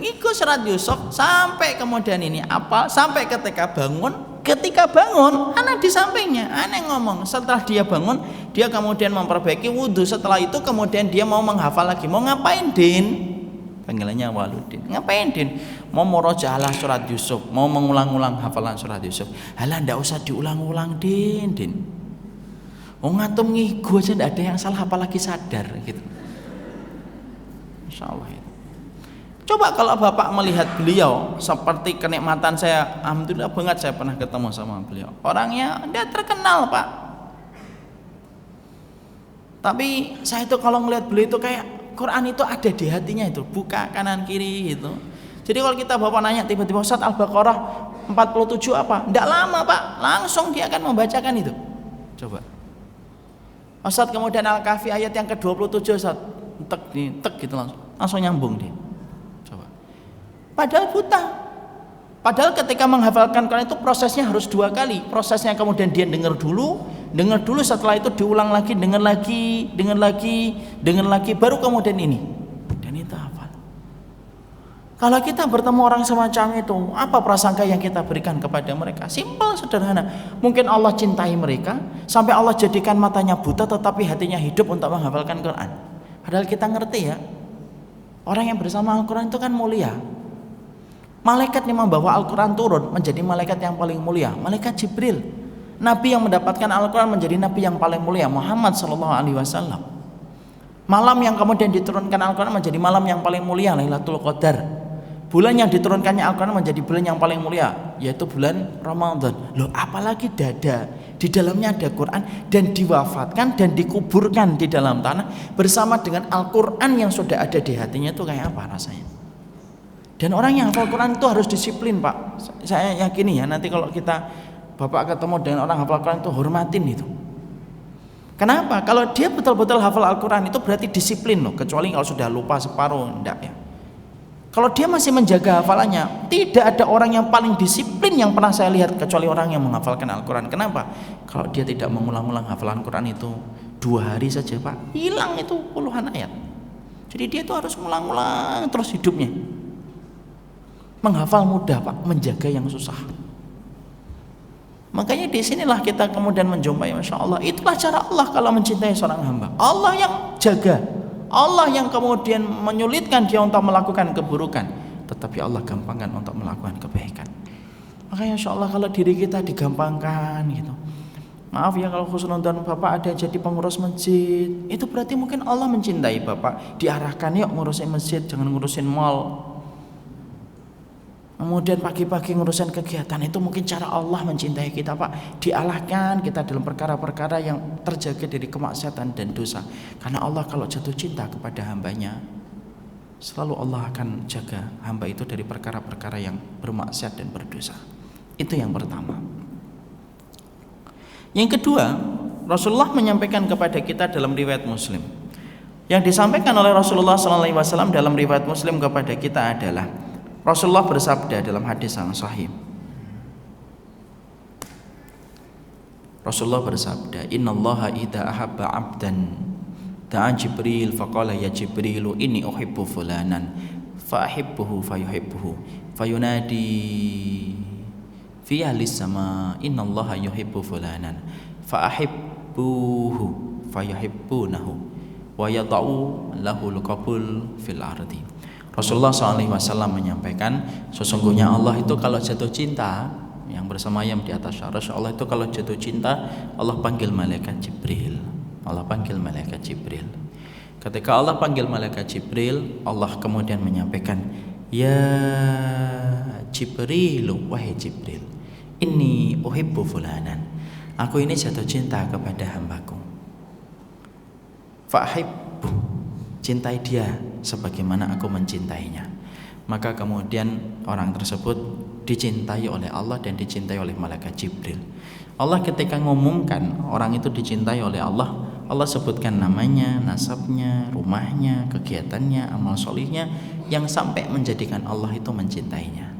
Ngigo surat Yusuf sampai kemudian ini apa? Sampai ketika bangun, anak di sampingnya, anak ngomong. Setelah dia bangun, dia kemudian memperbaiki wudhu. Setelah itu kemudian dia mau menghafal lagi. Mau ngapain, Din? Panggilannya Waludin. Ngapain, Din? Mau murojaah surat Yusuf, mau mengulang-ulang hafalan surat Yusuf. Halah, ndak usah diulang-ulang, Din. Oh, ngatum ngigo aja ndak ada yang salah, apalagi sadar gitu. Insya Allah itu. Coba kalau Bapak melihat beliau seperti kenikmatan saya, alhamdulillah banget saya pernah ketemu sama beliau. Orangnya dia terkenal, Pak. Tapi saya itu kalau ngelihat beliau itu kayak Quran itu ada di hatinya itu, buka kanan kiri gitu. Jadi kalau kita Bapak nanya tiba-tiba Ustaz Al-Baqarah 47 apa? Enggak lama, Pak. Langsung dia akan membacakan itu. Coba. Ustaz kemudian Al-Kahfi ayat yang ke-27 Ustaz. Tek gitu langsung nyambung dia. Coba. Padahal buta. Padahal ketika menghafalkan Quran itu prosesnya harus 2 kali. Prosesnya kemudian dia dengar dulu, setelah itu diulang lagi, dengar lagi, baru kemudian ini. Dan itu hafal. Kalau kita bertemu orang semacam itu, apa prasangka yang kita berikan kepada mereka? Simpel, sederhana. Mungkin Allah cintai mereka sampai Allah jadikan matanya buta tetapi hatinya hidup untuk menghafalkan Quran. Padahal kita ngerti ya, orang yang bersama Al-Quran itu kan mulia. Malaikat yang membawa Al-Quran turun menjadi malaikat yang paling mulia, malaikat Jibril. Nabi yang mendapatkan Al-Quran menjadi nabi yang paling mulia, Muhammad SAW. Malam yang kemudian diturunkan Al-Quran menjadi malam yang paling mulia, Lailatul Qadar. Bulan yang diturunkannya Al-Quran menjadi bulan yang paling mulia, yaitu bulan Ramadan. Loh, apalagi dada di dalamnya ada Quran dan diwafatkan dan dikuburkan di dalam tanah bersama dengan Al-Quran yang sudah ada di hatinya, itu kayak apa rasanya? Dan orang yang hafal Quran itu harus disiplin, Pak. Saya yakini ya, nanti kalau Bapak ketemu dengan orang hafal Quran itu hormatin itu. Kenapa? Kalau dia betul-betul hafal Al-Quran itu berarti disiplin loh. Kecuali kalau sudah lupa separuh, enggak ya. Kalau dia masih menjaga hafalannya, tidak ada orang yang paling disiplin yang pernah saya lihat kecuali orang yang menghafalkan Al-Quran. Kenapa? Kalau dia tidak mengulang-ulang hafalan Quran itu 2 hari saja, Pak, hilang itu puluhan ayat. Jadi dia itu harus mengulang-ulang terus hidupnya. Menghafal mudah, Pak, menjaga yang susah. Makanya disinilah kita kemudian menjumpai, masya Allah, itulah cara Allah kalau mencintai seorang hamba. Allah yang jaga, Allah yang kemudian menyulitkan dia untuk melakukan keburukan, tetapi Allah gampangkan untuk melakukan kebaikan. Makanya insya Allah kalau diri kita digampangkan gitu. Maaf ya kalau khusnudon Bapak ada jadi pengurus masjid, itu berarti mungkin Allah mencintai Bapak, diarahkan yuk ngurusin masjid, jangan ngurusin mall. Kemudian pagi-pagi ngurusin kegiatan, itu mungkin cara Allah mencintai kita, Pak. Dialahkan kita dalam perkara-perkara yang terjaga dari kemaksiatan dan dosa. Karena Allah kalau jatuh cinta kepada hambanya, Selalu Allah akan jaga hamba itu dari perkara-perkara yang bermaksiat dan berdosa. Itu yang pertama. Yang kedua, Rasulullah menyampaikan kepada kita dalam riwayat Muslim. Yang disampaikan oleh Rasulullah SAW dalam riwayat Muslim kepada kita adalah Rasulullah bersabda dalam hadis yang sahih. Rasulullah bersabda, "Innallaha idza ahabba 'abdan da'a Jibril faqala ya Jibrilu inni uhibbu fulanan fa ahibbuhu fayuhibbuhu fayunadi fi ahli sama innallaha yuhibbu fulanan fa ahibbuhu fayuhibbunahu wa yad'u lahul qabul fil ardi." Rasulullah SAW menyampaikan, sesungguhnya Allah itu kalau jatuh cinta, yang bersemayam di atas arsy Allah itu kalau jatuh cinta, Allah panggil malaikat Jibril. Allah panggil malaikat Jibril. Ketika Allah panggil malaikat Jibril, Allah kemudian menyampaikan, "Ya Jibril, wahai Jibril, inni uhibbu fulanan. Aku ini jatuh cinta kepada hambaku. Fa'hibbu, cintai dia sebagaimana aku mencintainya." Maka kemudian orang tersebut dicintai oleh Allah dan dicintai oleh malaikat Jibril. Allah ketika ngumumkan orang itu dicintai oleh Allah, Allah sebutkan namanya, nasabnya, rumahnya, kegiatannya, amal solihnya yang sampai menjadikan Allah itu mencintainya.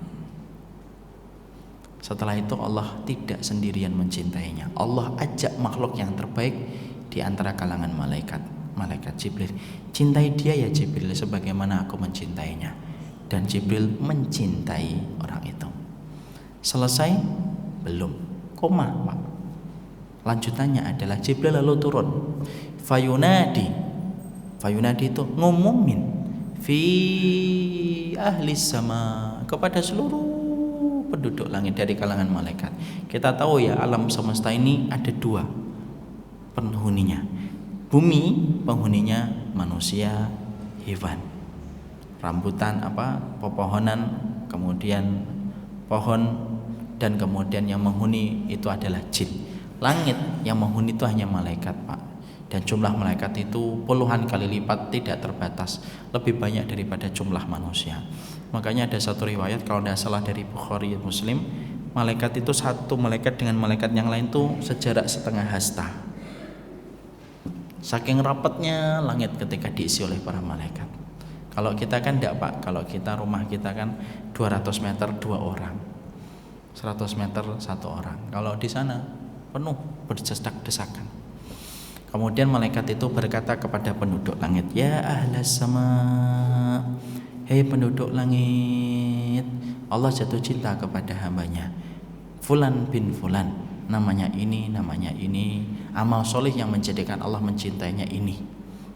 Setelah itu Allah tidak sendirian mencintainya. Allah ajak makhluk yang terbaik di antara kalangan malaikat, malaikat Jibril. Cintai dia ya Jibril sebagaimana aku mencintainya. Dan Jibril mencintai orang itu. Selesai? Belum. Koma, Pak. Lanjutannya adalah Jibril lalu turun. Fayunadi itu ngumumin fi ahli sama, kepada seluruh penduduk langit dari kalangan malaikat. Kita tahu ya, alam semesta ini ada dua penghuninya. Bumi penghuninya manusia, hewan, rambutan, pepohonan, kemudian pohon, dan kemudian yang menghuni itu adalah jin. Langit yang menghuni itu hanya malaikat, Pak. Dan jumlah malaikat itu puluhan kali lipat, tidak terbatas, lebih banyak daripada jumlah manusia. Makanya ada satu riwayat, kalau tidak salah dari Bukhari Muslim, malaikat itu satu malaikat dengan malaikat yang lain itu sejarak setengah hasta. Saking rapatnya langit ketika diisi oleh para malaikat. Kalau kita kan tidak, Pak. Kalau kita, rumah kita kan 200 meter 2 orang, 100 meter 1 orang. Kalau di sana penuh berdesak-desakan. Kemudian malaikat itu berkata kepada penduduk langit, "Ya ahlas sama, hei penduduk langit, Allah jatuh cinta kepada hambanya Fulan bin Fulan, namanya ini, amal soleh yang menjadikan Allah mencintainya ini,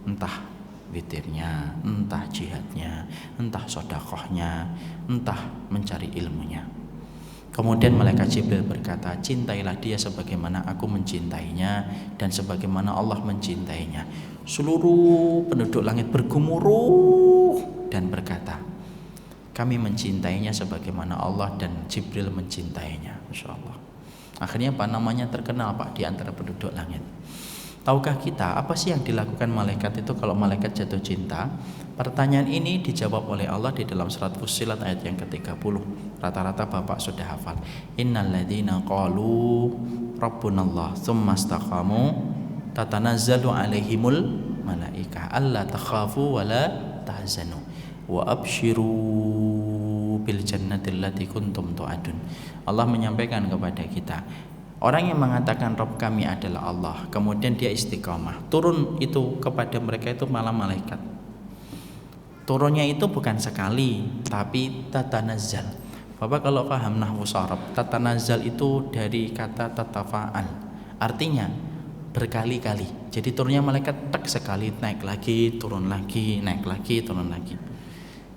entah witirnya, entah jihadnya, entah sodakohnya, entah mencari ilmunya." Kemudian malaikat Jibril berkata, "Cintailah dia sebagaimana aku mencintainya dan sebagaimana Allah mencintainya." Seluruh penduduk langit bergemuruh dan berkata, "Kami mencintainya sebagaimana Allah dan Jibril mencintainya." Masya Allah. Akhirnya namanya terkenal, Pak, di antara penduduk langit. Tahukah kita apa sih yang dilakukan malaikat itu kalau malaikat jatuh cinta? Pertanyaan ini dijawab oleh Allah di dalam surat Fussilat ayat yang ke-30. Rata-rata Bapak sudah hafal. Innal ladzina qalu rabbunallah tsumma istaqamu tatanazzalu alaihimul malaikah alla takhafu wa la tahzanu wa abshiru bil jannati allati kuntum tu'adun. Allah menyampaikan kepada kita, orang yang mengatakan Rabb kami adalah Allah, kemudian dia istiqamah, turun itu kepada mereka itu malah malaikat. Turunnya itu bukan sekali, tapi tatanazzal. Bapak kalau paham nahwu sharaf, tatanazzal itu dari kata tatafa'al, artinya berkali-kali. Jadi turunnya malaikat tak sekali, naik lagi, turun lagi, naik lagi, turun lagi.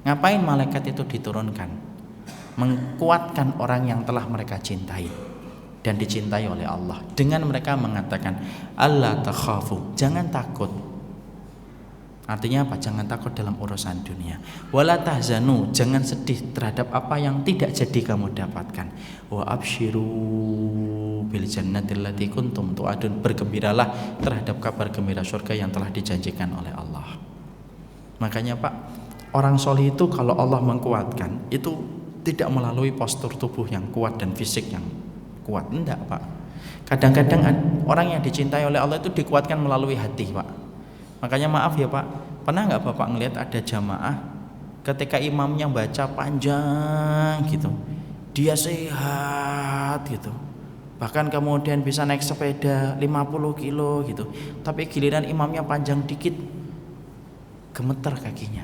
Ngapain malaikat itu diturunkan? Menguatkan orang yang telah mereka cintai dan dicintai oleh Allah, dengan mereka mengatakan alla takhafu, jangan takut. Artinya apa? Jangan takut dalam urusan dunia. Wala tahzanu, jangan sedih terhadap apa yang tidak jadi kamu dapatkan. Wa abshiru bil jannati allati kuntum tu'adun, bergembiralah terhadap kabar gembira surga yang telah dijanjikan oleh Allah. Makanya, Pak, Orang solih itu kalau Allah mengkuatkan itu tidak melalui postur tubuh yang kuat dan fisik yang kuat, enggak Pak. Kadang-kadang orang yang dicintai oleh Allah itu dikuatkan melalui hati Pak. Makanya maaf ya Pak, pernah nggak Bapak ngelihat ada jamaah ketika imamnya baca panjang gitu, dia sehat gitu, bahkan kemudian bisa naik sepeda 50 kilo gitu, tapi giliran imamnya panjang dikit gemeter kakinya,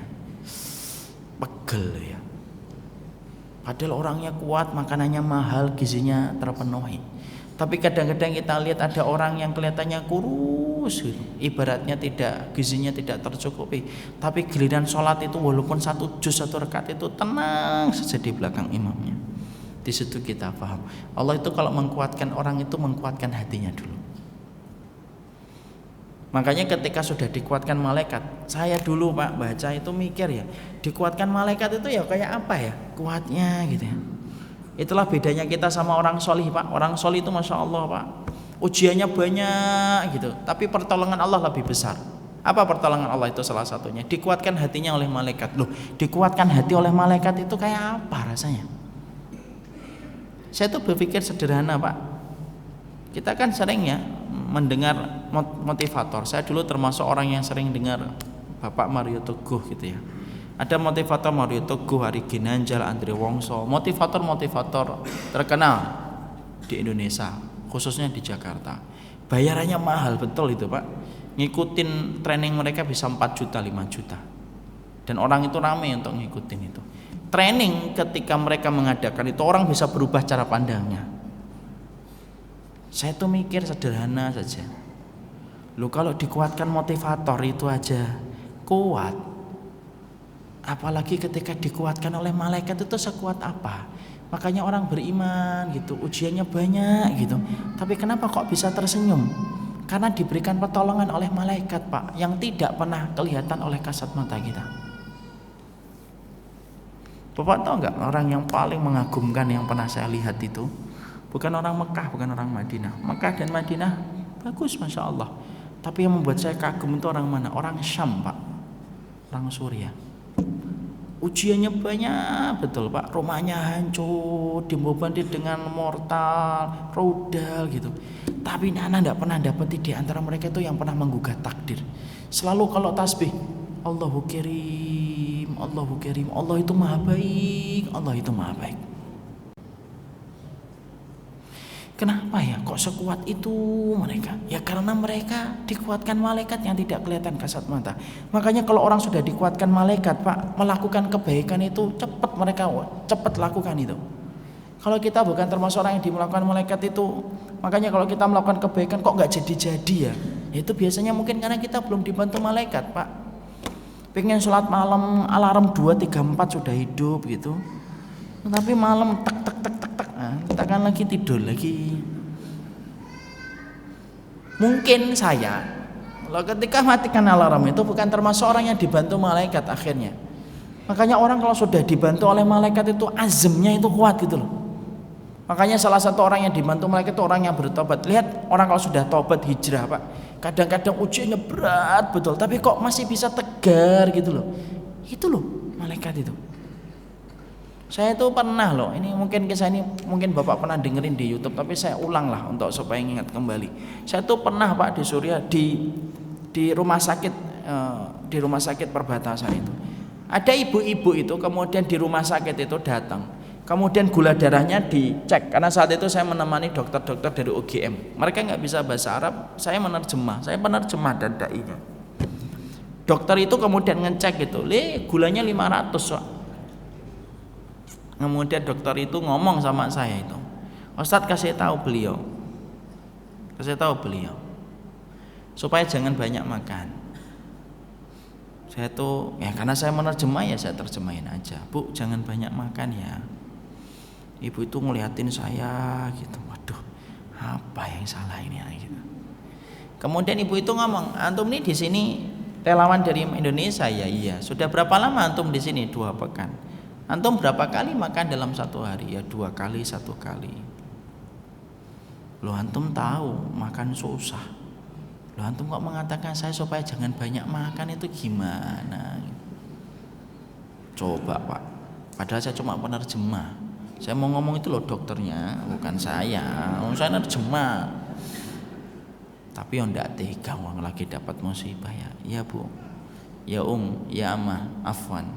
pegel ya. Padahal orangnya kuat, makanannya mahal, gizinya terpenuhi. Tapi kadang-kadang kita lihat ada orang yang kelihatannya kurus gitu. Ibaratnya gizinya tidak tercukupi, tapi giliran sholat itu walaupun 1 juz 1 rakaat itu tenang saja di belakang imamnya. Di situ kita paham Allah itu kalau mengkuatkan orang itu mengkuatkan hatinya dulu. Makanya ketika sudah dikuatkan malaikat, saya dulu Pak baca itu mikir ya, dikuatkan malaikat itu ya kayak apa ya kuatnya gitu ya. Itulah bedanya kita sama orang solih Pak. Orang solih itu Masya Allah Pak, ujiannya banyak gitu, tapi pertolongan Allah lebih besar. Apa pertolongan Allah itu? Salah satunya dikuatkan hatinya oleh malaikat. Loh, dikuatkan hati oleh malaikat itu kayak apa rasanya? Saya tuh berpikir sederhana Pak. Kita kan sering ya mendengar motivator. Saya dulu termasuk orang yang sering dengar Bapak Mario Teguh gitu ya. Ada motivator Mario Teguh, Ari Ginanjar, Andre Wongso, motivator-motivator terkenal di Indonesia, khususnya di Jakarta. Bayarannya mahal betul itu Pak. Ngikutin training mereka bisa 4 juta, 5 juta. Dan orang itu ramai untuk ngikutin itu. Training ketika mereka mengadakan itu orang bisa berubah cara pandangnya. Saya tuh mikir sederhana saja. Loh kalau dikuatkan motivator itu aja kuat, apalagi ketika dikuatkan oleh malaikat itu sekuat apa? Makanya orang beriman gitu, ujiannya banyak gitu, tapi kenapa kok bisa tersenyum? Karena diberikan pertolongan oleh malaikat Pak, yang tidak pernah kelihatan oleh kasat mata kita. Bapak tahu nggak orang yang paling mengagumkan yang pernah saya lihat itu? Bukan orang Mekah, bukan orang Madinah. Mekah dan Madinah bagus Masya Allah. Tapi yang membuat saya kagum itu orang mana? Orang Syam Pak, orang Suriah. Ujiannya banyak betul Pak. Rumahnya hancur, dibebani dengan mortal, rudal gitu. Tapi Nana tidak pernah dapati di antara mereka itu yang pernah menggugat takdir. Selalu kalau tasbih, Allahu Karim, Allahu Karim, Allah itu maha baik, Allah itu maha baik. Kenapa ya kok sekuat itu mereka? Ya karena mereka dikuatkan malaikat yang tidak kelihatan kasat mata. Makanya kalau orang sudah dikuatkan malaikat Pak, melakukan kebaikan itu cepat mereka cepat lakukan itu. Kalau kita bukan termasuk orang yang dimelakukan malaikat itu, makanya kalau kita melakukan kebaikan kok nggak jadi-jadi ya? Itu biasanya mungkin karena kita belum dibantu malaikat Pak. Pengen sholat malam alarm 2, 3, 4 sudah hidup gitu, tapi malam tek tek tek tek tek, kita kan lagi tidur lagi. Mungkin saya kalau ketika matikan alarm itu bukan termasuk orang yang dibantu malaikat akhirnya. Makanya orang kalau sudah dibantu oleh malaikat itu azamnya itu kuat gitu loh. Makanya salah satu orang yang dibantu malaikat itu orang yang bertobat. Lihat orang kalau sudah tobat hijrah Pak, kadang-kadang ujiannya berat betul, tapi kok masih bisa tegar gitu loh. Itu loh malaikat itu. Saya itu pernah loh, ini mungkin kisah ini mungkin Bapak pernah dengerin di YouTube, tapi saya ulang lah untuk supaya ingat kembali. Saya tuh pernah Pak di Suriah di rumah sakit di rumah sakit perbatasan itu. Ada ibu-ibu itu kemudian di rumah sakit itu datang. Kemudian gula darahnya dicek, karena saat itu saya menemani dokter-dokter dari UGM. Mereka nggak bisa bahasa Arab, saya penerjemah dan dai-nya. Dokter itu kemudian ngecek gitu, gulanya 500 Pak. Kemudian dokter itu ngomong sama saya itu, Ustadz kasih tahu beliau supaya jangan banyak makan. Saya tuh ya karena saya menerjemah ya saya terjemahin aja, Bu jangan banyak makan ya. Ibu itu ngeliatin saya gitu, waduh apa yang salah ini gitu. Kemudian ibu itu ngomong, antum nih di sini relawan dari Indonesia ya? Iya. Sudah berapa lama antum di sini? 2 pekan. Antum berapa kali makan dalam 1 hari? Ya 2 kali, 1 kali. Loh antum tahu makan susah. Loh antum kok mengatakan saya supaya jangan banyak makan, itu gimana? Coba Pak, padahal saya cuma penerjemah. Saya mau ngomong itu loh dokternya, bukan saya. Saya penerjemah. Tapi yang ndak tega wong lagi dapat musibah ya. Ya Bu, ya ya Amah, afwan,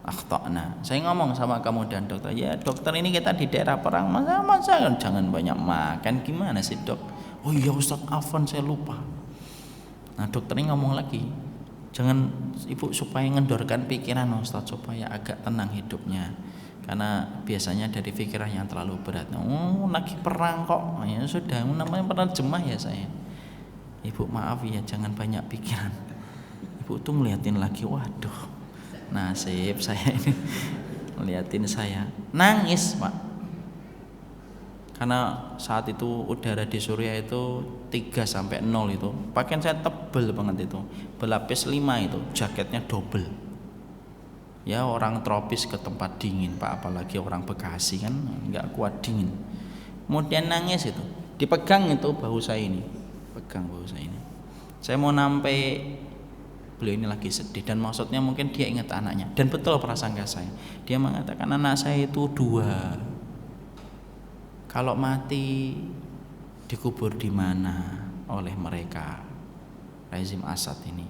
akhtana. Saya ngomong sama kamu dan dokter, ya dokter ini kita di daerah perang, masa jangan banyak makan, gimana sih dok? Oh iya Ustaz, afwan saya lupa. Nah dokter ini ngomong lagi, jangan ibu supaya ngendorkan pikiran Ustaz, supaya agak tenang hidupnya, karena biasanya dari pikiran yang terlalu berat. Oh lagi perang kok, ya sudah, namanya penerjemah ya saya. Ibu maaf ya, jangan banyak pikiran. Ibu tuh ngeliatin lagi, waduh nasib saya ini. Ngeliatin saya nangis Pak, karena saat itu udara di Suriah itu 3-0 itu, pakaian saya tebel banget itu, berlapis 5 itu, jaketnya double. Ya orang tropis ke tempat dingin Pak, apalagi orang Bekasi kan nggak kuat dingin. Kemudian nangis itu, dipegang itu bahu saya ini, pegang bahu saya ini. Saya mau nampai, beliau ini lagi sedih, dan maksudnya mungkin dia ingat anaknya, dan betul prasangka saya. Dia mengatakan anak saya itu 2, kalau mati dikubur di mana oleh mereka, rezim Asad ini.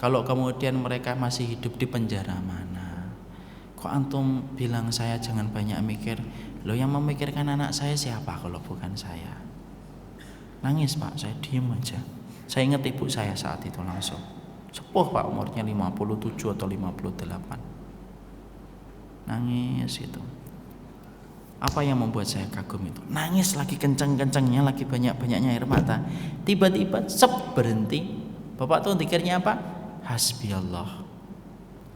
Kalau kemudian mereka masih hidup di penjara mana? Kok antum bilang saya jangan banyak mikir? Loh yang memikirkan anak saya siapa kalau bukan saya? Nangis Pak, saya diem aja. Saya ingat ibu saya saat itu langsung. Sepuh Pak, umurnya 57 atau 58. Nangis itu. Apa yang membuat saya kagum itu? Nangis lagi kenceng-kencengnya, lagi banyak-banyaknya air mata. Tiba-tiba berhenti. Bapak tuh zikirnya apa? Hasbiyallah,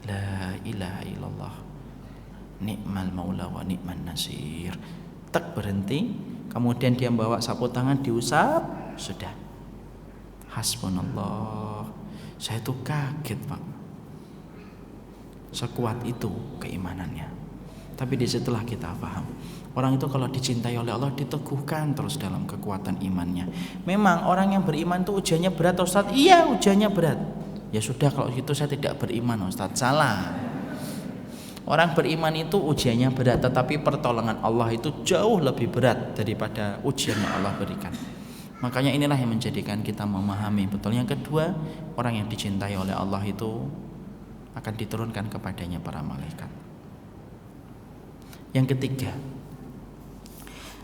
la ilaha illallah, ni'mal maula wa ni'man nasir. Tak berhenti. Kemudian dia bawa sapu tangan, diusap, sudah. Hasbunallah. Saya tuh kaget Pak, sekuat itu keimanannya. Tapi disitulah kita paham, orang itu kalau dicintai oleh Allah diteguhkan terus dalam kekuatan imannya. Memang orang yang beriman itu ujiannya berat Ustaz. Iya ujiannya berat. Ya sudah kalau gitu saya tidak beriman Ustaz. Salah. Orang beriman itu ujiannya berat, tetapi pertolongan Allah itu jauh lebih berat daripada ujian yang Allah berikan. Makanya inilah yang menjadikan kita memahami betul. Yang kedua, orang yang dicintai oleh Allah itu akan diturunkan kepadanya para malaikat. Yang ketiga,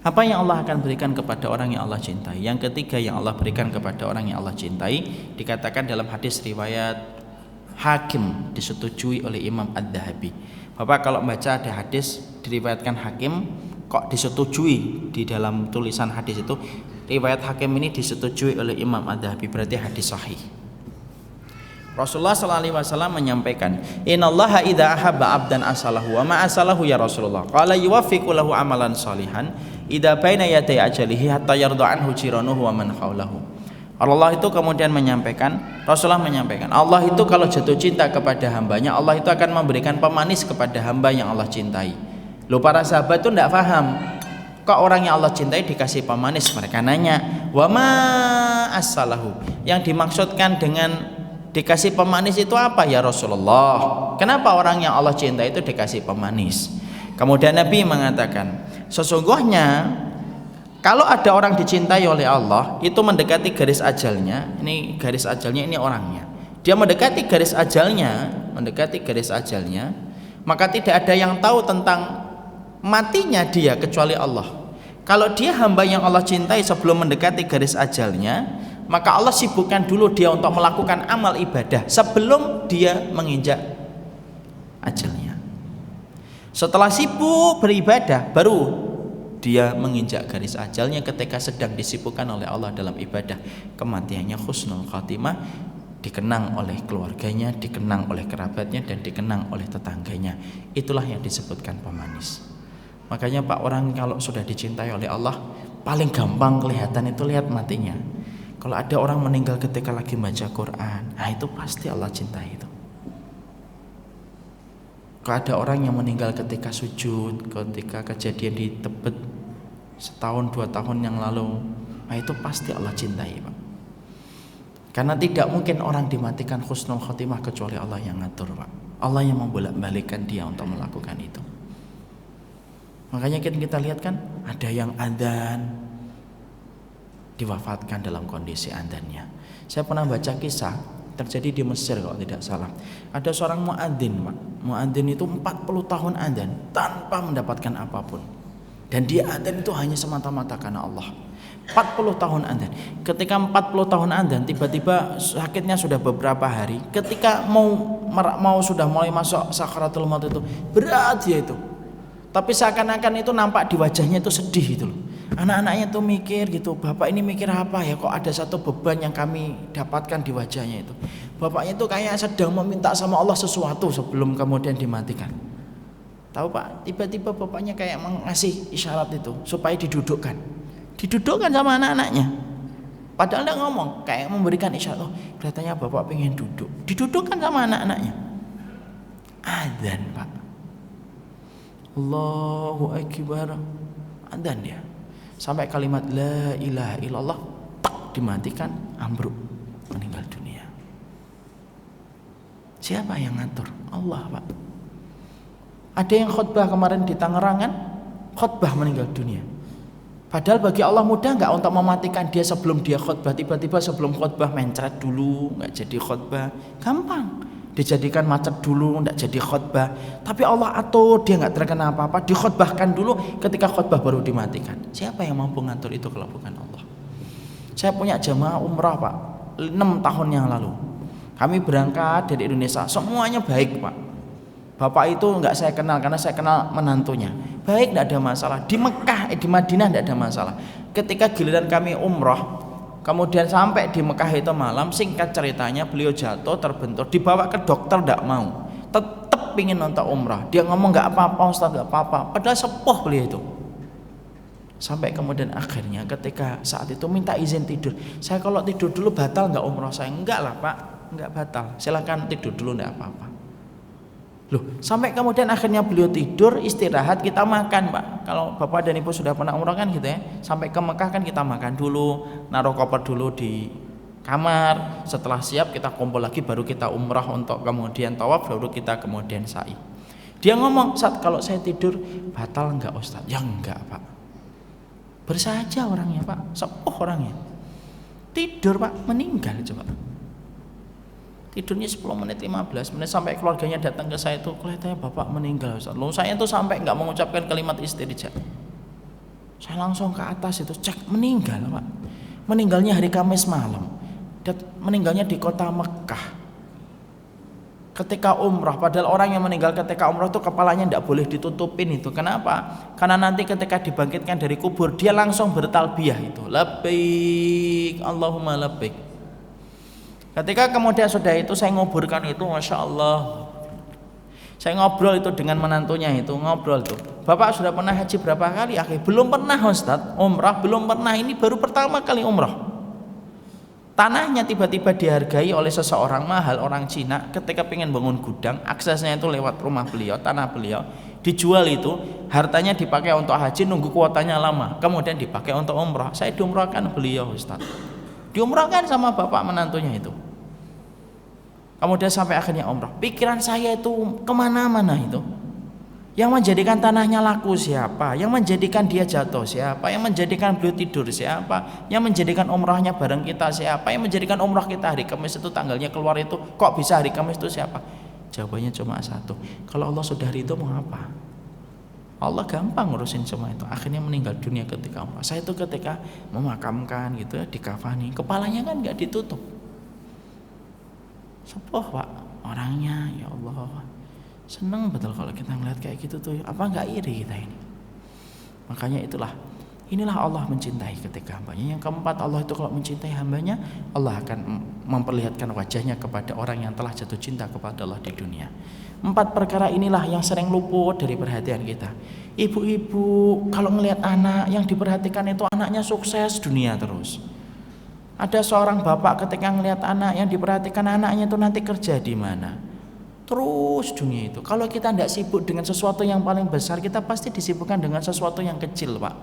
apa yang Allah akan berikan kepada orang yang Allah cintai? Yang ketiga yang Allah berikan kepada orang yang Allah cintai, dikatakan dalam hadis riwayat Hakim, disetujui oleh Imam Ad-Dhahabi. Bapak kalau baca ada hadis diriwayatkan Hakim, kok disetujui di dalam tulisan hadis itu, riwayat Hakim ini disetujui oleh Imam Ad-Dhahabi, berarti hadis sahih. Rasulullah SAW menyampaikan, innallaha idza ahabba abdan asalahu wa ma asalahu ya Rasulullah, qala yuwaffiqu lahu amalan salihan idza baina yaday ajalihi hatta yarda anhu jiranuhu wa man haulahu. Allah itu kemudian menyampaikan, Rasulullah menyampaikan, Allah itu kalau jatuh cinta kepada hambanya, Allah itu akan memberikan pemanis kepada hamba yang Allah cintai. Loh para sahabat itu tidak paham, kok orang yang Allah cintai dikasih pemanis? Mereka nanya, wa ma asalahu, yang dimaksudkan dengan dikasih pemanis itu apa ya Rasulullah? Kenapa orang yang Allah cintai itu dikasih pemanis? Kemudian Nabi mengatakan, sesungguhnya kalau ada orang dicintai oleh Allah, itu mendekati garis ajalnya. Ini garis ajalnya, ini orangnya. Dia mendekati garis ajalnya, maka tidak ada yang tahu tentang matinya dia kecuali Allah. Kalau dia hamba yang Allah cintai sebelum mendekati garis ajalnya, maka Allah sibukkan dulu dia untuk melakukan amal ibadah sebelum dia menginjak ajalnya. Setelah sibuk beribadah, baru dia menginjak garis ajalnya ketika sedang disibukkan oleh Allah dalam ibadah. Kematiannya husnul khatimah, dikenang oleh keluarganya, dikenang oleh kerabatnya, dan dikenang oleh tetangganya. Itulah yang disebutkan pemanis. Makanya Pak, orang kalau sudah dicintai oleh Allah, paling gampang kelihatan itu lihat matinya. Kalau ada orang meninggal ketika lagi baca Quran, nah itu pasti Allah cintai itu. Kalau ada orang yang meninggal ketika sujud, ketika kejadian di Tebet setahun 2 tahun yang lalu, nah itu pasti Allah cintai Pak. Karena tidak mungkin orang dimatikan husnul khotimah kecuali Allah yang ngatur Pak. Allah yang membolak-balikkan dia untuk melakukan itu. Makanya kita lihat kan, ada yang adzan diwafatkan dalam kondisi adzannya. Saya pernah baca kisah terjadi di Mesir kalau tidak salah. Ada seorang muadzin, Pak. Muadzin itu 40 tahun adzan tanpa mendapatkan apapun. Dan dia adzan itu hanya semata-mata karena Allah. 40 tahun adzan. Ketika 40 tahun adzan, tiba-tiba sakitnya sudah beberapa hari. Ketika mau sudah mulai masuk sakaratul maut itu, berat dia itu. Tapi seakan-akan itu nampak di wajahnya itu sedih gitu loh. Anak-anaknya tuh mikir gitu, bapak ini mikir apa ya, kok ada satu beban yang kami dapatkan di wajahnya itu. Bapaknya itu kayak sedang meminta sama Allah sesuatu sebelum kemudian dimatikan. Tahu Pak, tiba-tiba bapaknya kayak mengasih isyarat itu supaya didudukkan sama anak-anaknya. Padahal dia ngomong kayak memberikan isyarat, oh kelihatannya bapak pengen duduk, didudukkan sama anak-anaknya. Adzan Pak, Allahu Akbar, adzan dia. Sampai kalimat la ilaha illallah tak dimatikan, ambruk, meninggal dunia. Siapa yang ngatur? Allah Pak. Ada yang khutbah kemarin di Tangerang kan, khutbah meninggal dunia. Padahal bagi Allah mudah nggak untuk mematikan dia sebelum dia khutbah? Tiba-tiba sebelum khutbah mencret dulu, nggak jadi khutbah, gampang. Dijadikan macet dulu, nggak jadi khutbah. Tapi Allah atur, dia nggak terkena apa-apa, dikhutbahkan dulu, ketika khutbah baru dimatikan. Siapa yang mampu ngatur itu kalau bukan Allah? Saya punya jamaah umrah Pak, 6 tahun yang lalu. Kami berangkat dari Indonesia, semuanya baik Pak. Bapak itu nggak saya kenal karena saya kenal menantunya. Baik, nggak ada masalah. Di Mekah, di Madinah nggak ada masalah. Ketika giliran kami umrah, kemudian sampai di Mekah itu malam, singkat ceritanya beliau jatuh terbentur, dibawa ke dokter tidak mau, tetap pingin untuk umrah. Dia ngomong nggak apa-apa Ustaz, nggak apa-apa, padahal sepuh beliau itu. Sampai kemudian akhirnya ketika saat itu minta izin tidur. Saya kalau tidur dulu batal nggak umrah saya? Enggak lah Pak, nggak batal, silakan tidur dulu nggak apa-apa. Loh, sampai kemudian akhirnya beliau tidur, istirahat, kita makan Pak. Kalau Bapak dan Ibu sudah pernah umrah kan gitu ya, sampai ke Mekah kan kita makan dulu, naruh koper dulu di kamar, setelah siap kita kumpul lagi, baru kita umrah untuk kemudian tawaf, baru kita kemudian sa'i. Dia ngomong, saat kalau saya tidur batal enggak Ustaz? Ya enggak Pak, bersaja orangnya Pak, sepuh orangnya, tidur Pak, meninggal coba. Tidurnya 10 menit, 15 menit, sampai keluarganya datang ke saya itu, kelihatannya bapak meninggal Ustaz. Loh, saya itu sampai nggak mengucapkan kalimat istirja. Saya langsung ke atas itu cek, meninggal Pak. Meninggalnya hari Kamis malam. Dan meninggalnya di kota Mekah. Ketika umrah, padahal orang yang meninggal ketika umrah itu kepalanya tidak boleh ditutupin itu. Kenapa? Karena nanti ketika dibangkitkan dari kubur, dia langsung bertalbiyah itu. Labbaik Allahumma labbaik. Ketika kemudian sudah itu saya nguburkan itu, Masya Allah, saya ngobrol itu dengan menantunya itu, ngobrol tuh, Bapak sudah pernah haji berapa kali? Akhirnya belum pernah Ustaz, umrah belum pernah, ini baru pertama kali umrah. Tanahnya tiba-tiba dihargai oleh seseorang mahal, orang Cina, ketika pengen bangun gudang, aksesnya itu lewat rumah beliau, tanah beliau, dijual itu, hartanya dipakai untuk haji, nunggu kuotanya lama, kemudian dipakai untuk umrah. Saya diumrahkan beliau Ustaz, diumrahkan sama bapak menantunya itu. Kemudian sampai akhirnya umrah. Pikiran saya itu kemana-mana itu. Yang menjadikan tanahnya laku siapa? Yang menjadikan dia jatuh siapa? Yang menjadikan beliau tidur siapa? Yang menjadikan umrahnya bareng kita siapa? Yang menjadikan umrah kita hari Kamis itu tanggalnya keluar itu, kok bisa hari Kamis itu siapa? Jawabannya cuma satu. Kalau Allah sudah ridho mau apa? Allah gampang ngurusin semua itu. Akhirnya meninggal dunia ketika umrah. Saya itu ketika memakamkan gitu ya, dikafani, kepalanya kan nggak ditutup. Sepuh Pak orangnya, ya Allah, seneng betul kalau kita ngeliat kayak gitu tuh. Apa nggak iri kita ini? Makanya inilah Allah mencintai ketika hambanya. Yang keempat, Allah itu kalau mencintai hambanya, Allah akan memperlihatkan wajahnya kepada orang yang telah jatuh cinta kepada Allah di dunia. 4 perkara inilah yang sering luput dari perhatian kita. Ibu-ibu kalau ngelihat anak, yang diperhatikan itu anaknya sukses dunia terus. Ada seorang bapak ketika ngelihat anak, yang diperhatikan anaknya itu nanti kerja di mana, terus dunia itu. Kalau kita tidak sibuk dengan sesuatu yang paling besar, kita pasti disibukkan dengan sesuatu yang kecil Pak.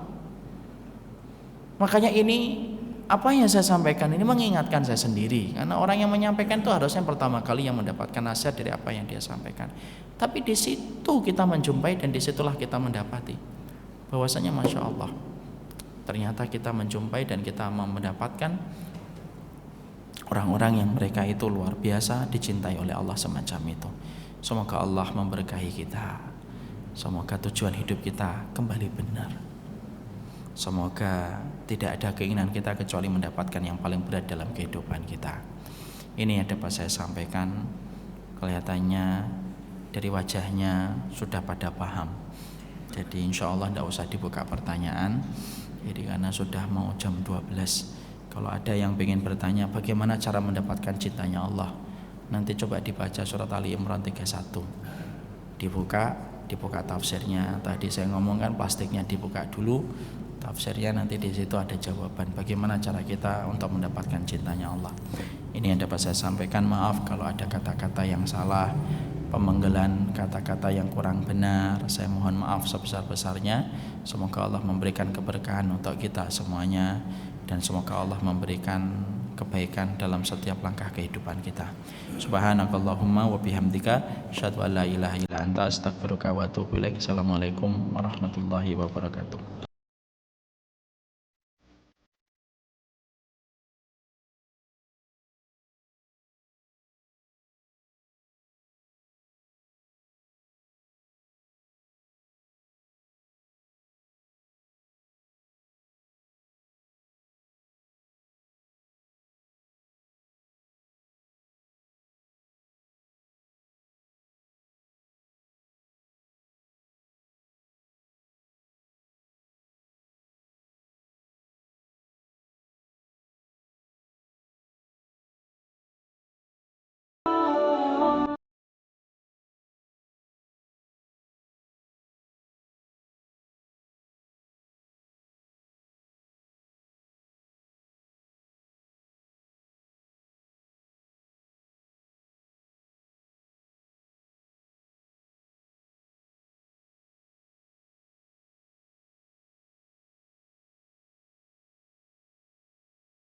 Makanya ini apa yang saya sampaikan ini mengingatkan saya sendiri, karena orang yang menyampaikan itu harusnya pertama kali yang mendapatkan nasihat dari apa yang dia sampaikan. Tapi di situ kita menjumpai dan disitulah kita mendapati bahwasanya Masya Allah, ternyata kita menjumpai dan kita mendapatkan orang-orang yang mereka itu luar biasa dicintai oleh Allah semacam itu. Semoga Allah memberkahi kita, semoga tujuan hidup kita kembali benar, semoga tidak ada keinginan kita kecuali mendapatkan yang paling berat dalam kehidupan kita. Ini yang dapat saya sampaikan. Kelihatannya dari wajahnya sudah pada paham. Jadi insya Allah tidak usah dibuka pertanyaan. Jadi karena sudah mau jam 12. Kalau ada yang ingin bertanya bagaimana cara mendapatkan cintanya Allah, nanti coba dibaca surat Ali Imran 31. Dibuka tafsirnya. Tadi saya ngomongkan plastiknya dibuka dulu, tafsirnya nanti di situ ada jawaban bagaimana cara kita untuk mendapatkan cintanya Allah. Ini yang dapat saya sampaikan. Maaf kalau ada kata-kata yang salah, pemenggalan kata-kata yang kurang benar, saya mohon maaf sebesar-besarnya. Semoga Allah memberikan keberkahan untuk kita semuanya, dan semoga Allah memberikan kebaikan dalam setiap langkah kehidupan kita. Subhanakallahumma wa bihamdika asyhadu an la ilaha illa anta astaghfiruka wa atubu ilaik. Assalamualaikum warahmatullahi wabarakatuh.